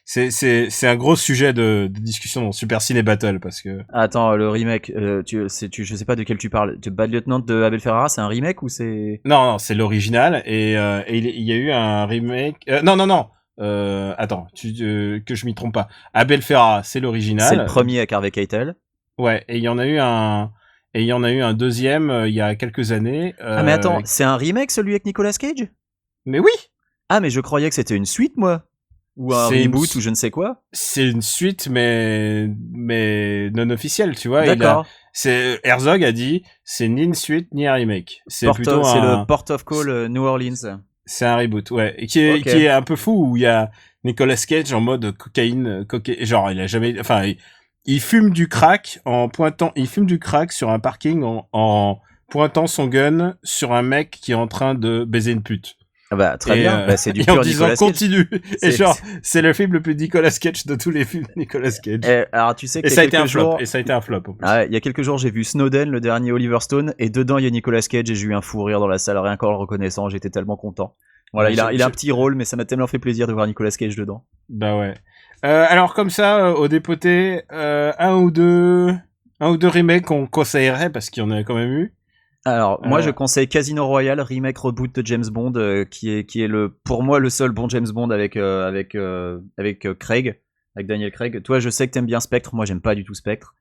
c'est un gros sujet de discussion dans Super Ciné Battle parce que. Attends, le remake, je sais pas de quel tu parles. Bad Lieutenant de Abel Ferrara, c'est un remake ou c'est? Non, c'est l'original et il y a eu un remake. Non. Attends, que je m'y trompe pas. Abel Ferrara, c'est l'original. C'est le premier avec Harvey Keitel. Ouais, et il y en a eu un deuxième il y a quelques années. Ah mais attends, c'est un remake celui avec Nicolas Cage? Mais oui. Ah mais je croyais que c'était une suite moi. Ou un reboot ou je ne sais quoi. C'est une suite mais non officielle, tu vois. D'accord. Herzog a dit c'est ni une suite ni un remake. C'est le Port of Call New Orleans. C'est un reboot, ouais, et qui est un peu fou où il y a Nicolas Cage en mode cocaïne, genre il a jamais, enfin il fume du crack sur un parking en pointant son gun sur un mec qui est en train de baiser une pute. Ah bah très bien, c'est du et pur en disant Nicolas Cage. Continue. Et genre c'est le film le plus Nicolas Cage de tous les films de Nicolas Cage. Alors tu sais que ça a été un flop. Et ça a été un flop. En plus. Ah, il y a quelques jours j'ai vu Snowden, le dernier Oliver Stone, et dedans il y a Nicolas Cage et j'ai eu un fou rire dans la salle, rien qu'en le reconnaissant, j'étais tellement content. Voilà, il a un petit rôle, mais ça m'a tellement fait plaisir de voir Nicolas Cage dedans. Bah ouais. Alors comme ça, au dépoté, un ou deux remakes qu'on conseillerait parce qu'il y en a quand même eu. Alors moi je conseille Casino Royale, remake reboot de James Bond, qui est pour moi le seul bon James Bond avec Craig, avec Daniel Craig. Toi je sais que t'aimes bien Spectre, moi j'aime pas du tout Spectre.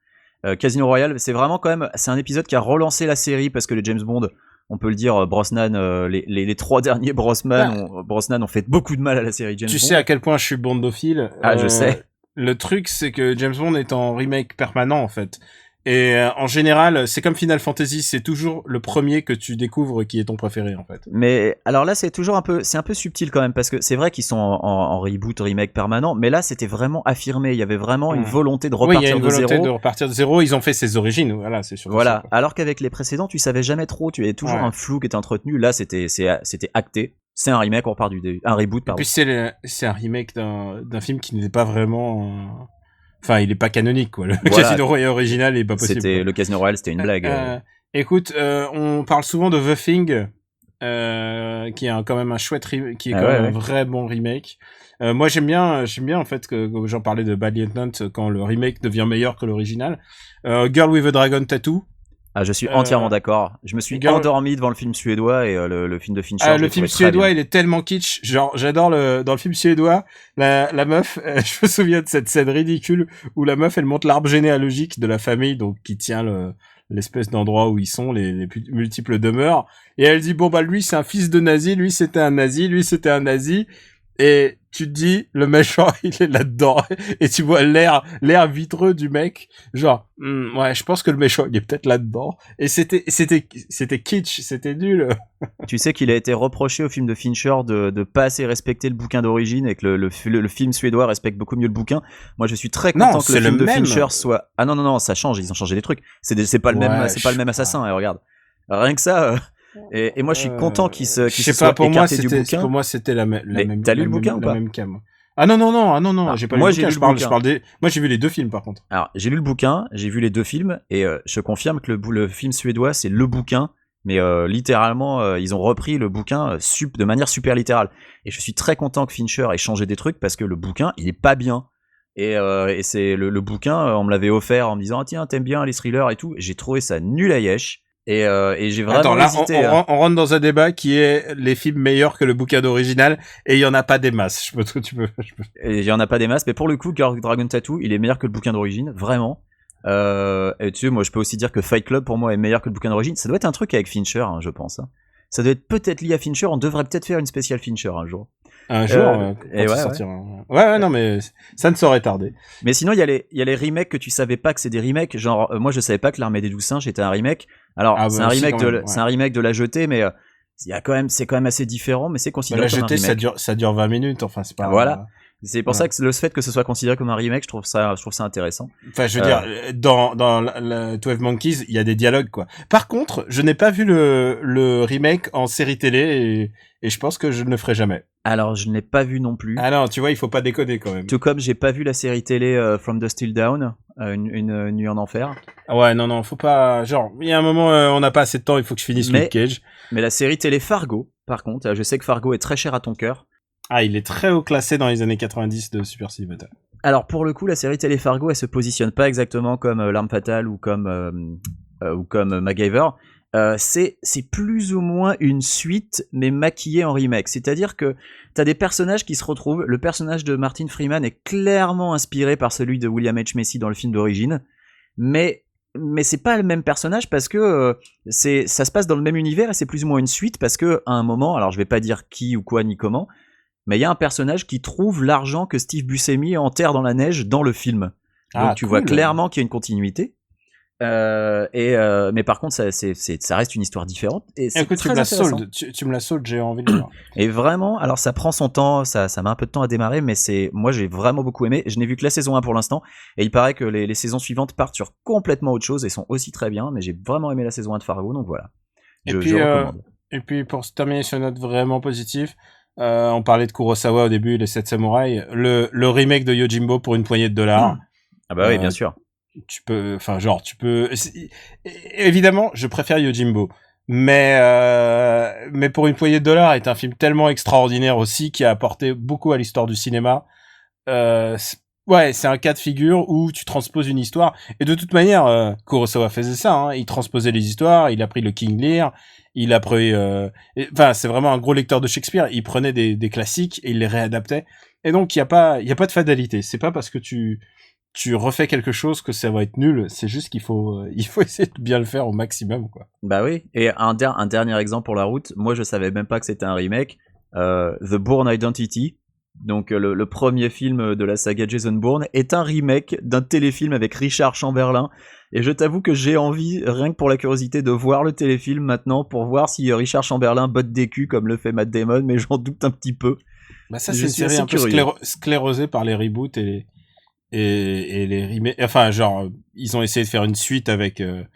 Casino Royale, c'est vraiment quand même, c'est un épisode qui a relancé la série parce que les James Bond, on peut le dire, Brosnan, les trois derniers Brosnan ont fait beaucoup de mal à la série James Bond. Tu sais à quel point je suis bondophile. Ah, je sais. Le truc, c'est que James Bond est en remake permanent, en fait. Et en général, c'est comme Final Fantasy, c'est toujours le premier que tu découvres qui est ton préféré, en fait. Mais alors là, c'est un peu subtil quand même, parce que c'est vrai qu'ils sont en reboot, remake permanent, mais là, c'était vraiment affirmé. Il y avait vraiment une volonté de repartir de zéro. Oui, il y a une volonté de repartir de zéro. Ils ont fait ses origines, voilà, c'est sûr. Voilà. Alors qu'avec les précédents, tu savais jamais trop. Tu avais toujours un flou qui était entretenu. Là, c'était acté. C'est un remake, on repart un reboot. Pardon. Et puis c'est un remake d'un film qui n'était pas vraiment. Enfin, il est pas canonique, quoi. Le Casino Royale original est pas possible. Le Casino Royale, c'était une blague. Écoute, on parle souvent de The Thing qui est quand même un chouette qui est Ah quand ouais, même ouais. un vrai bon remake. Moi j'aime bien en fait que j'en parlais de Bad Lieutenant quand le remake devient meilleur que l'original. Girl with a Dragon Tattoo. Ah, je suis Euh, entièrement d'accord. Je me suis Girl- endormi devant le film suédois et le film de Fincher. je le l'ai film trouvé très suédois, bien. il est tellement kitsch. Genre, j'adore dans le film suédois, la meuf, je me souviens de cette scène ridicule où la meuf, elle monte l'arbre généalogique de la famille, donc, qui tient l'espèce d'endroit où ils sont, les multiples demeures. Et elle dit, bon, bah, lui, c'est un fils de nazi, lui, c'était un nazi, lui, c'était un nazi. Et tu te dis, le méchant, il est là-dedans. Et tu vois l'air vitreux du mec. Genre, ouais, je pense que le méchant, il est peut-être là-dedans. Et c'était kitsch, c'était nul. Tu sais qu'il a été reproché au film de Fincher de pas assez respecter le bouquin d'origine et que le film suédois respecte beaucoup mieux le bouquin. Moi, je suis très Non, content que c'est le film le de même. Fincher soit. Ah non, ça change. Ils ont changé des trucs. C'est pas le Ouais, même, c'est pas le même assassin. Et regarde, rien que ça. Et moi, je suis content qu'il se soit écarté du bouquin. Pour moi, c'était la Mais même. t'as lu le bouquin ou pas? La même cam. Ah non, Ah, j'ai pas moi, lu j'ai le lu bouquin. le Je bouquin. parle des. Moi, j'ai vu les 2 films par contre. Alors, j'ai lu le bouquin, j'ai vu les 2 films, et je confirme que le film suédois, c'est le bouquin, mais littéralement, ils ont repris le bouquin de manière super littérale. Et je suis très content que Fincher ait changé des trucs, parce que le bouquin, il est pas bien. Et c'est le bouquin, on me l'avait offert en me disant, ah, tiens, t'aimes bien les thrillers et tout. J'ai trouvé ça nul à yesh. Et j'ai vraiment Attends, là, hésité. on rentre dans un débat qui est les films meilleurs que le bouquin d'original, et il y en a pas des masses. Et il y en a pas des masses, mais pour le coup, Dragon Tattoo, il est meilleur que le bouquin d'origine, vraiment. Et tu sais, moi je peux aussi dire que Fight Club pour moi est meilleur que le bouquin d'origine. Ça doit être un truc avec Fincher, hein, je pense. Hein. Ça doit être peut-être lié à Fincher. On devrait peut-être faire une spéciale Fincher un jour. Un jour, et quand ouais, il sortira. Ouais, non, mais ça ne saurait tarder. Mais sinon, il y a les remakes que tu savais pas que c'est des remakes. Genre, moi je savais pas que L'Armée des Douze Singes était un remake. Alors, c'est un remake c'est un remake de La Jetée, mais il y a c'est quand même assez différent, mais c'est considéré comme un remake. La Jetée, ça dure 20 minutes. Enfin, c'est pas. Voilà. C'est pour ça que le fait que ce soit considéré comme un remake, je trouve ça intéressant. Enfin, je veux dire, dans 12 Monkeys, il y a des dialogues, quoi. Par contre, je n'ai pas vu le remake en série télé et je pense que je ne le ferai jamais. Alors, je ne l'ai pas vu non plus. Ah non, tu vois, il faut pas déconner quand même. Tout comme j'ai pas vu la série télé From Dusk Till Dawn, une nuit en enfer. Ouais, non, faut pas. Genre, il y a un moment, on n'a pas assez de temps, il faut que je finisse Luke Cage. Mais la série télé Fargo, par contre, je sais que Fargo est très cher à ton cœur. Ah, il est très haut classé dans les années 90 de Super Cinéma. Alors pour le coup, la série télé Fargo, elle se positionne pas exactement comme L'Arme Fatale ou comme MacGyver. C'est plus ou moins une suite, mais maquillée en remake. C'est-à-dire que t'as des personnages qui se retrouvent. Le personnage de Martin Freeman est clairement inspiré par celui de William H. Macy dans le film d'origine, mais c'est pas le même personnage parce que ça se passe dans le même univers et c'est plus ou moins une suite parce que à un moment, alors je vais pas dire qui ou quoi ni comment, mais il y a un personnage qui trouve l'argent que Steve Buscemi enterre dans la neige dans le film. Donc tu vois clairement qu'il y a une continuité. Mais par contre, ça reste une histoire différente. Et c'est écoute, très intéressant. Tu me la soldes, j'ai envie de le voir. Et vraiment, alors ça prend son temps, ça met un peu de temps à démarrer, mais moi j'ai vraiment beaucoup aimé. Je n'ai vu que la saison 1 pour l'instant, et il paraît que les saisons suivantes partent sur complètement autre chose et sont aussi très bien, mais j'ai vraiment aimé la saison 1 de Fargo, donc voilà. Je recommande. Et puis pour se terminer sur une note vraiment positive, on parlait de Kurosawa au début, les 7 samouraïs, le remake de Yojimbo pour une poignée de dollars. Ah bah oui, bien sûr. Tu peux. Évidemment, je préfère Yojimbo. Mais pour une poignée de dollars est un film tellement extraordinaire aussi qui a apporté beaucoup à l'histoire du cinéma. Ouais, c'est un cas de figure où tu transposes une histoire. Et de toute manière, Kurosawa faisait ça. Hein. Il transposait les histoires. Il a pris le King Lear. Il a pris. Enfin, c'est vraiment un gros lecteur de Shakespeare. Il prenait des classiques et il les réadaptait. Et donc, il y a pas de fatalité. C'est pas parce que tu refais quelque chose que ça va être nul. C'est juste qu'il faut essayer de bien le faire au maximum, quoi. Bah oui. Et un dernier exemple pour la route. Moi, je savais même pas que c'était un remake. The Bourne Identity. Donc le premier film de la saga Jason Bourne est un remake d'un téléfilm avec Richard Chamberlain. Et je t'avoue que j'ai envie, rien que pour la curiosité, de voir le téléfilm maintenant pour voir si Richard Chamberlain botte des culs comme le fait Matt Damon, mais j'en doute un petit peu. Bah ça, c'est une série un peu sclérosée par les reboots et les remakes. Enfin, genre, ils ont essayé de faire une suite avec un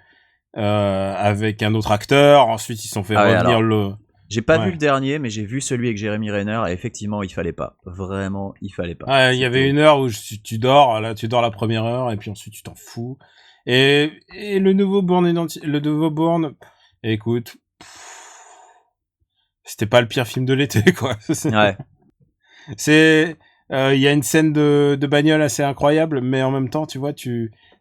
autre acteur. Ensuite, ils se sont fait revenir le... J'ai pas vu le dernier, mais j'ai vu celui avec Jeremy Renner et effectivement, il fallait pas. Vraiment, il fallait pas. Ah, il y avait une heure où tu dors, là, tu dors la première heure et puis ensuite tu t'en fous. Et le nouveau Bourne écoute, c'était pas le pire film de l'été, quoi. Ouais. C'est, il y a une scène de bagnole assez incroyable, mais en même temps, tu vois,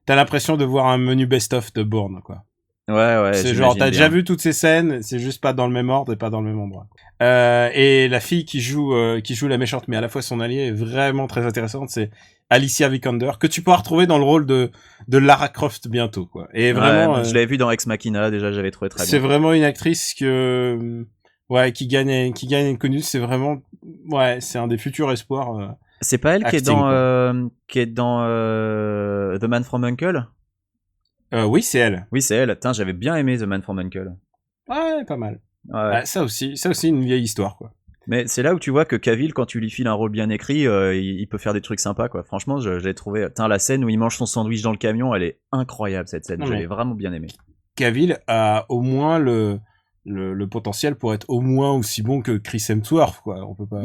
t'as l'impression de voir un menu best-of de Bourne, quoi. Ouais, C'est genre, t'as déjà vu toutes ces scènes, c'est juste pas dans le même ordre et pas dans le même endroit. Et la fille qui joue la méchante, mais à la fois son allié, est vraiment très intéressante. C'est Alicia Vikander, que tu pourras retrouver dans le rôle de Lara Croft bientôt, quoi. Et vraiment, je l'avais vu dans Ex Machina, déjà, j'avais trouvé très bien. c'est vraiment une actrice qui gagne une connue. C'est vraiment, c'est un des futurs espoirs. C'est pas elle acting, qui est dans The Man from U.N.C.L.E. Oui, c'est elle. Oui, c'est elle. Putain, j'avais bien aimé The Man from U.N.C.L.E. Ouais, pas mal. Ouais. Ça aussi, une vieille histoire, quoi. Mais c'est là où tu vois que Cavill, quand tu lui files un rôle bien écrit, il peut faire des trucs sympas, quoi. Franchement, je l'ai trouvé. Putain, la scène où il mange son sandwich dans le camion, elle est incroyable, cette scène. J'avais vraiment bien aimé. Cavill a au moins le potentiel pour être au moins aussi bon que Chris Hemsworth, quoi. On peut pas.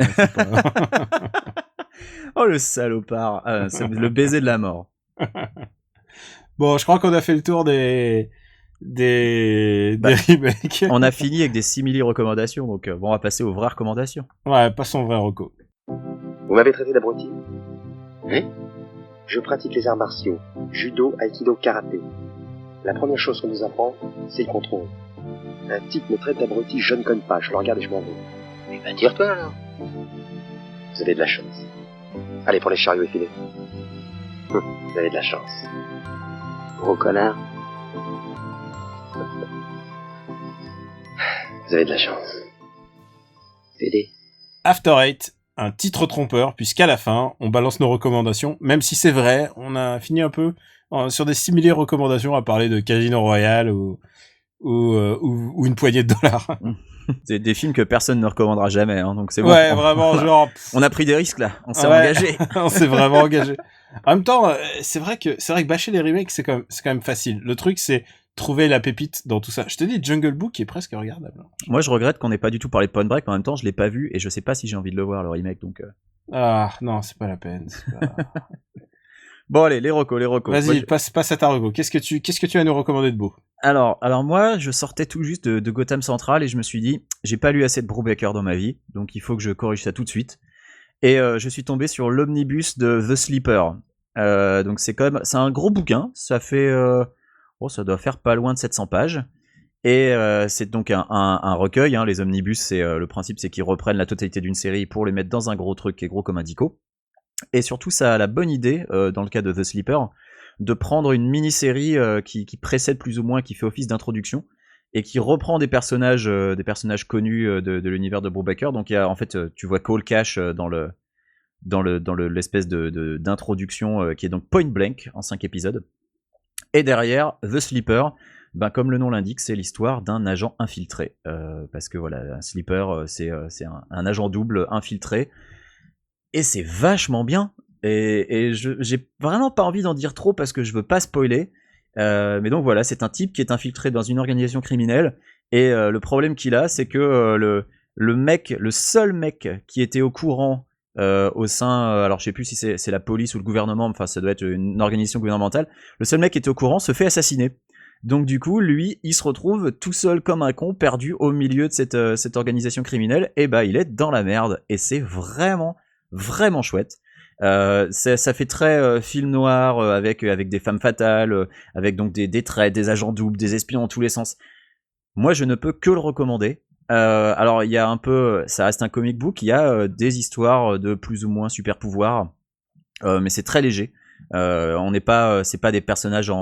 Oh, le salopard. C'est le baiser de la mort. Bon, je crois qu'on a fait le tour des remakes. On a fini avec des simili-recommandations, donc bon, on va passer aux vraies recommandations. Ouais, passons au vrai reco. Vous m'avez traité d'abruti ? Oui. Je pratique les arts martiaux, judo, aikido, karaté. La première chose qu'on nous apprend, c'est le contrôle. Un type me traite d'abruti, je ne cogne pas, je le regarde et je m'en vais. Eh ben, tire-toi alors. Vous avez de la chance. Allez, pour les chariots effilés. Vous avez de la chance. Gros connard. Vous avez de la chance. Fédé. After Eight, un titre trompeur, puisqu'à la fin, on balance nos recommandations, même si c'est vrai, on a fini un peu sur des simili recommandations à parler de Casino Royale ou une poignée de dollars. C'est des films que personne ne recommandera jamais, hein, donc c'est bon. Ouais, vraiment, genre. On a pris des risques là, on s'est engagé. On s'est vraiment engagé. En même temps, c'est vrai que bâcher les remakes, c'est quand même facile. Le truc, c'est trouver la pépite dans tout ça. Je te dis, Jungle Book est presque regardable. Moi, je regrette qu'on n'ait pas du tout parlé de Point Break, mais en même temps, je l'ai pas vu et je sais pas si j'ai envie de le voir, le remake, donc. Ah, non, c'est pas la peine. Bon, allez, les recos. Vas-y, passe à ta reco. Qu'est-ce que tu as à nous recommander de beau? Alors moi, je sortais tout juste de Gotham Central et je me suis dit, j'ai pas lu assez de Brubaker dans ma vie, donc il faut que je corrige ça tout de suite. Et je suis tombé sur l'omnibus de The Sleeper. Donc c'est un gros bouquin, ça fait, ça doit faire pas loin de 700 pages. Et c'est donc un recueil, hein. Les omnibus, c'est le principe, c'est qu'ils reprennent la totalité d'une série pour les mettre dans un gros truc qui est gros comme un dico. Et surtout, ça a la bonne idée, dans le cas de The Sleeper, de prendre une mini-série qui précède plus ou moins, qui fait office d'introduction, et qui reprend des personnages connus de l'univers de Brubaker. Donc, il y a, en fait, tu vois Cole Cash dans l'espèce d'introduction qui est donc Point Blank en 5 épisodes. Et derrière, The Sleeper, comme le nom l'indique, c'est l'histoire d'un agent infiltré. Parce que voilà, un sleeper, c'est un agent double infiltré. Et c'est vachement bien. Et j'ai vraiment pas envie d'en dire trop parce que je veux pas spoiler. Mais donc voilà, c'est un type qui est infiltré dans une organisation criminelle. Et le problème qu'il a, c'est que le seul mec qui était au courant au sein, alors je sais plus si c'est la police ou le gouvernement, enfin ça doit être une organisation gouvernementale, le seul mec qui était au courant se fait assassiner. Donc du coup, lui, il se retrouve tout seul comme un con, perdu au milieu de cette organisation criminelle, et il est dans la merde. Et c'est vraiment, vraiment chouette. Ça fait très film noir, avec des femmes fatales, avec donc des traits, des agents doubles, des espions dans tous les sens. Moi, je ne peux que le recommander. Alors, il y a un peu, ça reste un comic book, il y a des histoires de plus ou moins super pouvoirs, mais c'est très léger. On n'est pas, c'est pas des personnages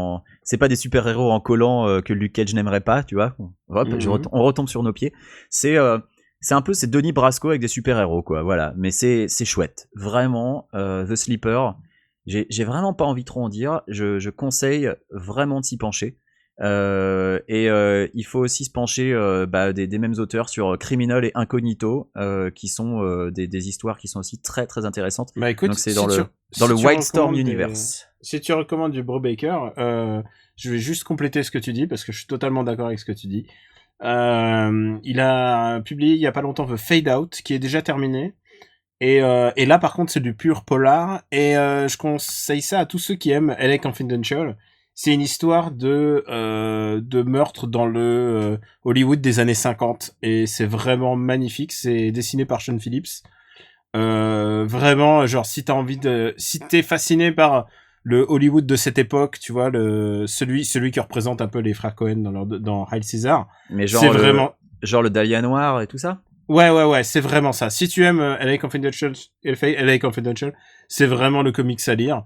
c'est pas des super héros en collant que Luke Cage n'aimerait pas, tu vois. On retombe sur nos pieds. C'est un peu, c'est Denis Brasco avec des super héros, quoi. Voilà, mais c'est chouette, vraiment. The Sleeper, j'ai vraiment pas envie trop en dire. Je conseille vraiment de s'y pencher. Il faut aussi se pencher des mêmes auteurs sur Criminal et Incognito, qui sont des histoires qui sont aussi très très intéressantes. Écoute, donc c'est dans le Wildstorm Universe. Si tu recommandes du Brubaker, je vais juste compléter ce que tu dis parce que je suis totalement d'accord avec ce que tu dis. Il a publié il y a pas longtemps The Fade Out qui est déjà terminé. Et là par contre c'est du pur polar et je conseille ça à tous ceux qui aiment L.A. Confidential c'est une histoire de meurtre dans le Hollywood des années 50 et c'est vraiment magnifique. C'est dessiné par Sean Phillips. Vraiment, genre si t'es fasciné par le Hollywood de cette époque, tu vois, celui qui représente un peu les frères Cohen dans Hail Caesar. Mais genre c'est vraiment genre le Dahlia noir et tout ça. Ouais, c'est vraiment ça. Si tu aimes LA Confidential, c'est vraiment le comics à lire.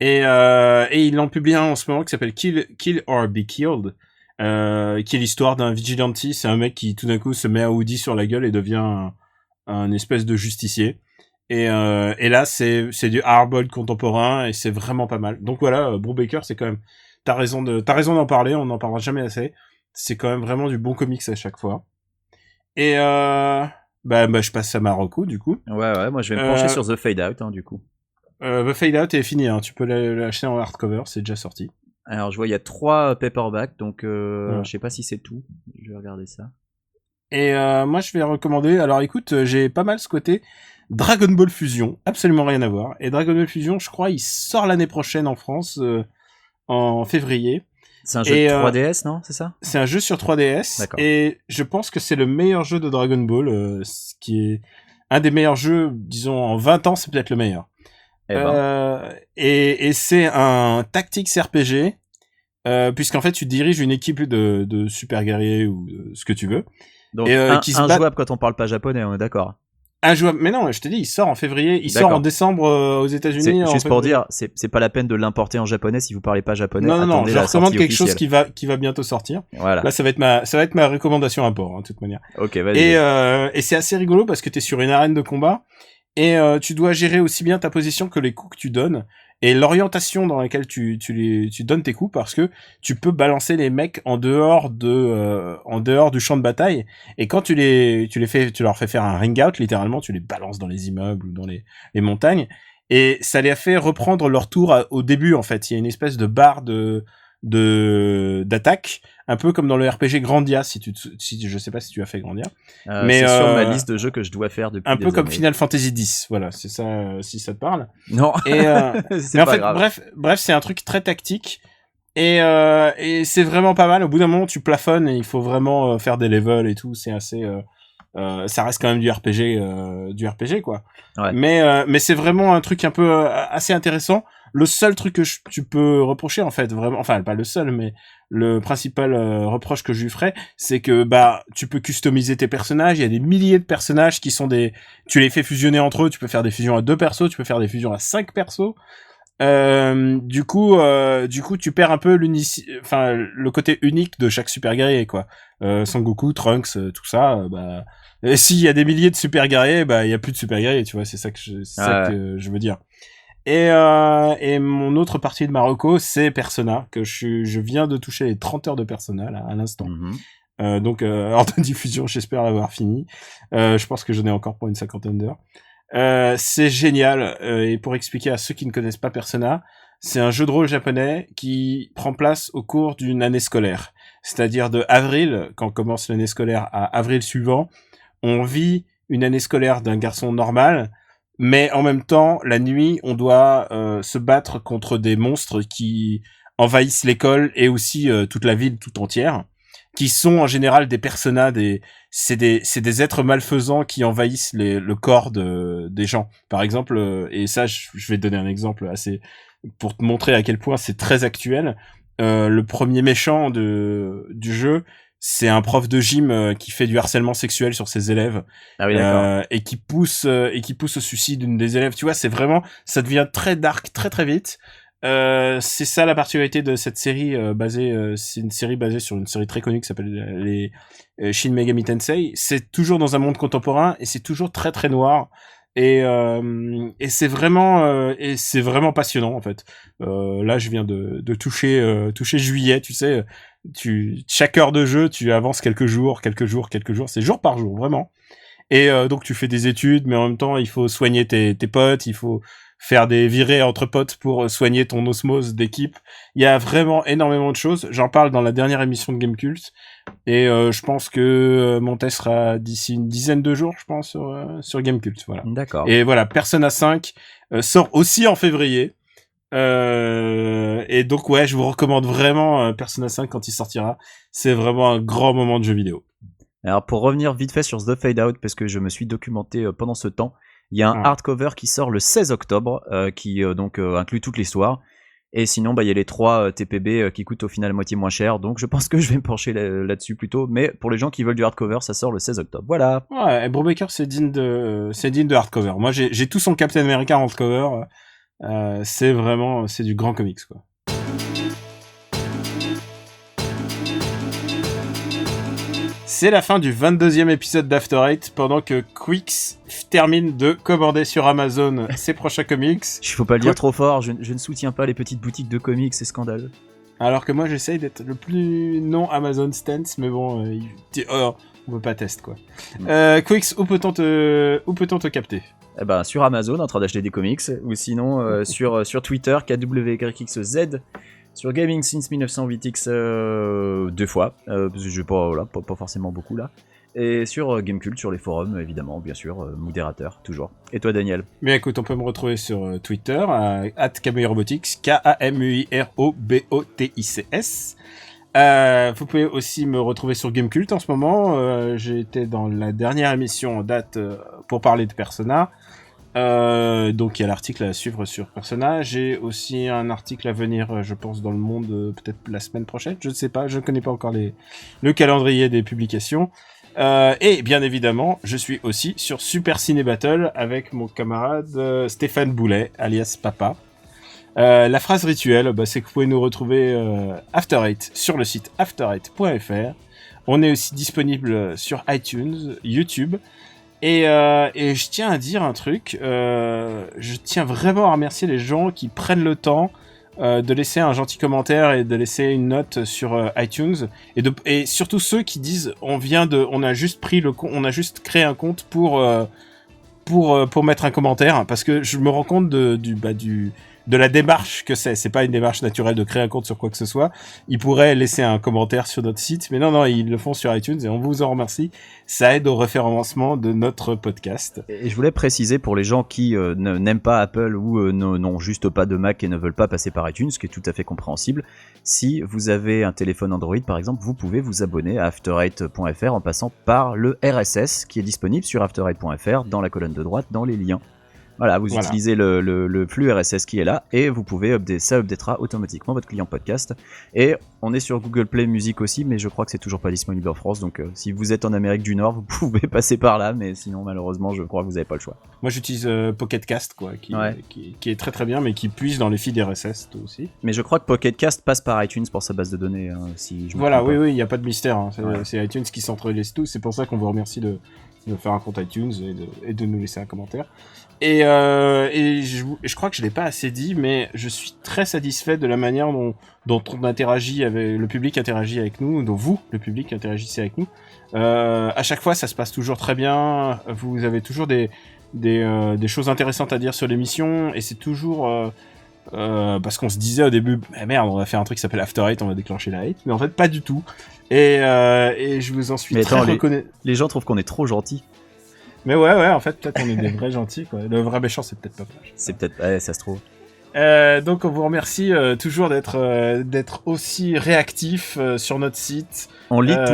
Et ils l'ont publié un en ce moment qui s'appelle Kill or Be Killed, qui est l'histoire d'un vigilante. C'est un mec qui tout d'un coup se met à Woody sur la gueule et devient un espèce de justicier. Et là, c'est du hardboiled contemporain et c'est vraiment pas mal. Donc voilà, Brubaker, c'est quand même, t'as raison d'en parler, on n'en parlera jamais assez. C'est quand même vraiment du bon comics à chaque fois. Et je passe à Marocco du coup. Ouais, moi je vais me pencher sur The Fade Out, hein, du coup. The Fade Out est fini, hein. Tu peux l'acheter en hardcover, c'est déjà sorti. Alors je vois il y a 3 paperbacks, donc je sais pas si c'est tout. Je vais regarder ça. Et moi je vais recommander. Alors écoute, j'ai pas mal squatté Dragon Ball Fusion, absolument rien à voir. Et Dragon Ball Fusion, je crois, il sort l'année prochaine en France, en février. C'est un jeu de 3DS, non? C'est ça? C'est un jeu sur 3DS. D'accord. Et je pense que c'est le meilleur jeu de Dragon Ball, ce qui est un des meilleurs jeux, disons, en 20 ans, c'est peut-être le meilleur. Et c'est un tactics RPG, puisqu'en fait, tu diriges une équipe de super guerriers ou de ce que tu veux. Donc, qui se jouable quand on parle pas japonais, on est d'accord. Injouable. Mais non, je te dis, il sort en février, il sort en décembre aux États-Unis. Juste pour dire, c'est pas la peine de l'importer en japonais si vous parlez pas japonais. Non, je recommande quelque chose qui va bientôt sortir. Voilà. Là, ça va être ma recommandation import, de toute manière. Ok, vas-y. Et c'est assez rigolo parce que t'es sur une arène de combat et tu dois gérer aussi bien ta position que les coups que tu donnes et l'orientation dans laquelle tu donnes tes coups, parce que tu peux balancer les mecs en dehors du champ de bataille, et quand tu leur fais faire un ring out, littéralement, tu les balances dans les immeubles ou dans les montagnes, et ça les a fait reprendre leur tour au début, en fait. Il y a une espèce de barre d'attaque, un peu comme dans le RPG Grandia, je sais pas si tu as fait Grandia, mais c'est sur ma liste de jeux que je dois faire depuis un peu des comme années. Final Fantasy X, voilà, c'est ça, si ça te parle. Non. Et c'est mais en pas fait, grave. bref, c'est un truc très tactique et c'est vraiment pas mal. Au bout d'un moment, tu plafonnes et il faut vraiment faire des levels et tout. C'est assez, ça reste quand même du RPG quoi. Ouais. Mais c'est vraiment un truc un peu assez intéressant. Le seul truc que tu peux reprocher, en fait, vraiment, enfin pas le seul, mais le principal reproche que je lui ferais, c'est que tu peux customiser tes personnages. Il y a des milliers de personnages qui sont tu les fais fusionner entre eux. Tu peux faire des fusions à 2 persos, tu peux faire des fusions à 5 persos. Du coup, tu perds un peu le côté unique de chaque super guerrier, quoi. Sangoku, Trunks, tout ça, et s'il y a des milliers de super guerriers, il y a plus de super guerriers, tu vois. C'est ça que je veux dire. Et mon autre partie de Marocco, c'est Persona, que je viens de toucher les 30 heures de Persona, là, à l'instant. Donc, hors de diffusion, j'espère l'avoir fini. Je pense que j'en ai encore pour une 50aine d'heures. C'est génial, et pour expliquer à ceux qui ne connaissent pas Persona, c'est un jeu de rôle japonais qui prend place au cours d'une année scolaire. C'est-à-dire de avril, quand commence l'année scolaire, à avril suivant, on vit une année scolaire d'un garçon normal, mais en même temps, la nuit, on doit se battre contre des monstres qui envahissent l'école et aussi toute la ville tout entière, qui sont en général des personas, c'est des êtres malfaisants qui envahissent le corps des gens. Par exemple, et ça, je vais te donner un exemple assez pour te montrer à quel point c'est très actuel. Le premier méchant du jeu, c'est un prof de gym qui fait du harcèlement sexuel sur ses élèves. Ah oui, d'accord. Et qui pousse au suicide d'une des élèves. Tu vois, c'est vraiment, ça devient très dark très très vite. C'est ça la particularité de cette série c'est une série basée sur une série très connue qui s'appelle les Shin Megami Tensei. C'est toujours dans un monde contemporain et c'est toujours très très noir. Et c'est vraiment passionnant en fait. Là, je viens de toucher juillet, tu sais. Chaque heure de jeu, tu avances quelques jours. C'est jour par jour, vraiment. Et donc tu fais des études, mais en même temps, il faut soigner tes potes, il faut faire des virées entre potes pour soigner ton osmose d'équipe. Il y a vraiment énormément de choses. J'en parle dans la dernière émission de Gamecult. Et je pense que mon test sera d'ici une dizaine de jours, je pense, sur Gamecult. Voilà. D'accord. Et voilà, Persona 5 sort aussi en février. Et donc ouais, je vous recommande vraiment Persona 5 quand il sortira. C'est vraiment un grand moment de jeu vidéo. Alors pour revenir vite fait sur The Fade Out, parce que je me suis documenté pendant ce temps, il y a un hardcover qui sort le 16 octobre, qui donc inclut toute l'histoire. Et sinon, il y a les 3 TPB qui coûtent au final moitié moins cher, donc je pense que je vais me pencher là-dessus plutôt. Mais pour les gens qui veulent du hardcover, ça sort le 16 octobre. Voilà. Ouais, et Brubaker, c'est digne de hardcover. Moi, j'ai tout son Captain America en hardcover. C'est du grand comics, quoi. C'est la fin du 22e épisode d'After Eight, pendant que Quix termine de commander sur Amazon ses prochains comics. Il faut pas le dire trop fort, je ne soutiens pas les petites boutiques de comics, c'est scandaleux. Alors que moi j'essaye d'être le plus non Amazon stance, mais bon, on veut pas tester quoi. Quix, où peut-on te capter? Eh ben, sur Amazon, en train d'acheter des comics, ou sinon sur Twitter, KWYXZ, sur Gaming Since 1908X 2 fois, parce que je pas forcément beaucoup là, et sur Gamecult, sur les forums évidemment, bien sûr, modérateur, toujours. Et toi Daniel? Bien écoute, on peut me retrouver sur Twitter, @KamuiRobotics, KAMUIROBOTICS. Vous pouvez aussi me retrouver sur Gamecult en ce moment. J'ai été dans la dernière émission en date pour parler de Persona. Donc il y a l'article à suivre sur Persona. J'ai aussi un article à venir, je pense, dans Le Monde, peut-être la semaine prochaine. Je ne sais pas, je ne connais pas encore le calendrier des publications. Et bien évidemment, je suis aussi sur Super Ciné Battle avec mon camarade Stéphane Boulet, alias Papa. La phrase rituelle, c'est que vous pouvez nous retrouver After Eight sur le site after8.fr. On est aussi disponible sur iTunes, YouTube. Et je tiens à dire un truc, je tiens vraiment à remercier les gens qui prennent le temps de laisser un gentil commentaire et de laisser une note sur iTunes, et surtout ceux qui disent on a juste créé un compte pour mettre un commentaire, parce que je me rends compte de la démarche que c'est pas une démarche naturelle de créer un compte sur quoi que ce soit. Ils pourraient laisser un commentaire sur notre site, mais non, ils le font sur iTunes et on vous en remercie. Ça aide au référencement de notre podcast. Et je voulais préciser pour les gens qui n'aiment pas Apple ou n'ont juste pas de Mac et ne veulent pas passer par iTunes, ce qui est tout à fait compréhensible. Si vous avez un téléphone Android par exemple, vous pouvez vous abonner à after8.fr en passant par le RSS qui est disponible sur after8.fr dans la colonne de droite dans les liens. Voilà, vous utilisez le flux RSS qui est là et vous pouvez ça updatera automatiquement votre client podcast. Et on est sur Google Play Music aussi, mais je crois que c'est toujours pas disponible en France. Donc si vous êtes en Amérique du Nord, vous pouvez passer par là, mais sinon malheureusement, je crois que vous avez pas le choix. Moi, j'utilise Pocket Cast, quoi, qui est très très bien, mais qui puise dans les feeds RSS aussi. Mais je crois que Pocket Cast passe par iTunes pour sa base de données. Hein, si je me voilà, trompe pas. oui, il y a pas de mystère. Hein. C'est iTunes qui centralise tout. C'est pour ça qu'on vous remercie de faire un compte iTunes et de nous laisser un commentaire. Et je crois que je l'ai pas assez dit, mais je suis très satisfait de la manière dont on interagit avec le public, interagit avec nous, dont vous, le public, interagissez avec nous. À chaque fois, ça se passe toujours très bien. Vous avez toujours des choses intéressantes à dire sur l'émission, et c'est toujours parce qu'on se disait au début, merde, on va faire un truc qui s'appelle After Eight, on va déclencher la hate, mais en fait pas du tout. Et je vous en suis très reconnaissant. Les gens trouvent qu'on est trop gentils. Mais ouais, en fait, peut-être on est des vrais gentils, quoi. Le vrai méchant, c'est peut-être pas plage. C'est peut-être, ça se trouve. Donc on vous remercie toujours d'être aussi réactif sur notre site. On lit tout.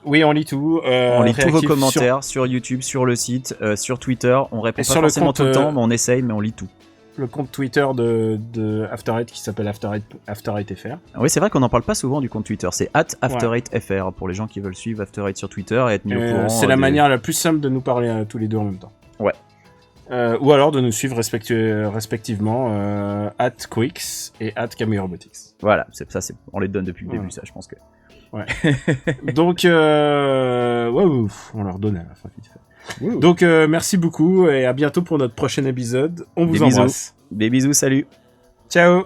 Oui, on lit tout. On lit tous vos commentaires sur YouTube, sur le site, sur Twitter. On répond pas forcément tout le temps, mais on essaye, mais on lit tout. Le compte Twitter de After Eight qui s'appelle After Eight FR. Oui, c'est vrai qu'on n'en parle pas souvent du compte Twitter. C'est @After8FR pour les gens qui veulent suivre After Eight sur Twitter et être mis au courant. C'est la manière la plus simple de nous parler à tous les deux en même temps. Ouais. Ou alors de nous suivre respectivement @Quix et @KamuiRobotics. Voilà, on les donne depuis le début, ça, je pense que. Ouais. Donc, on leur donne à la fin. Donc, merci beaucoup et à bientôt pour notre prochain épisode. On vous embrasse. Des bisous, salut. Ciao.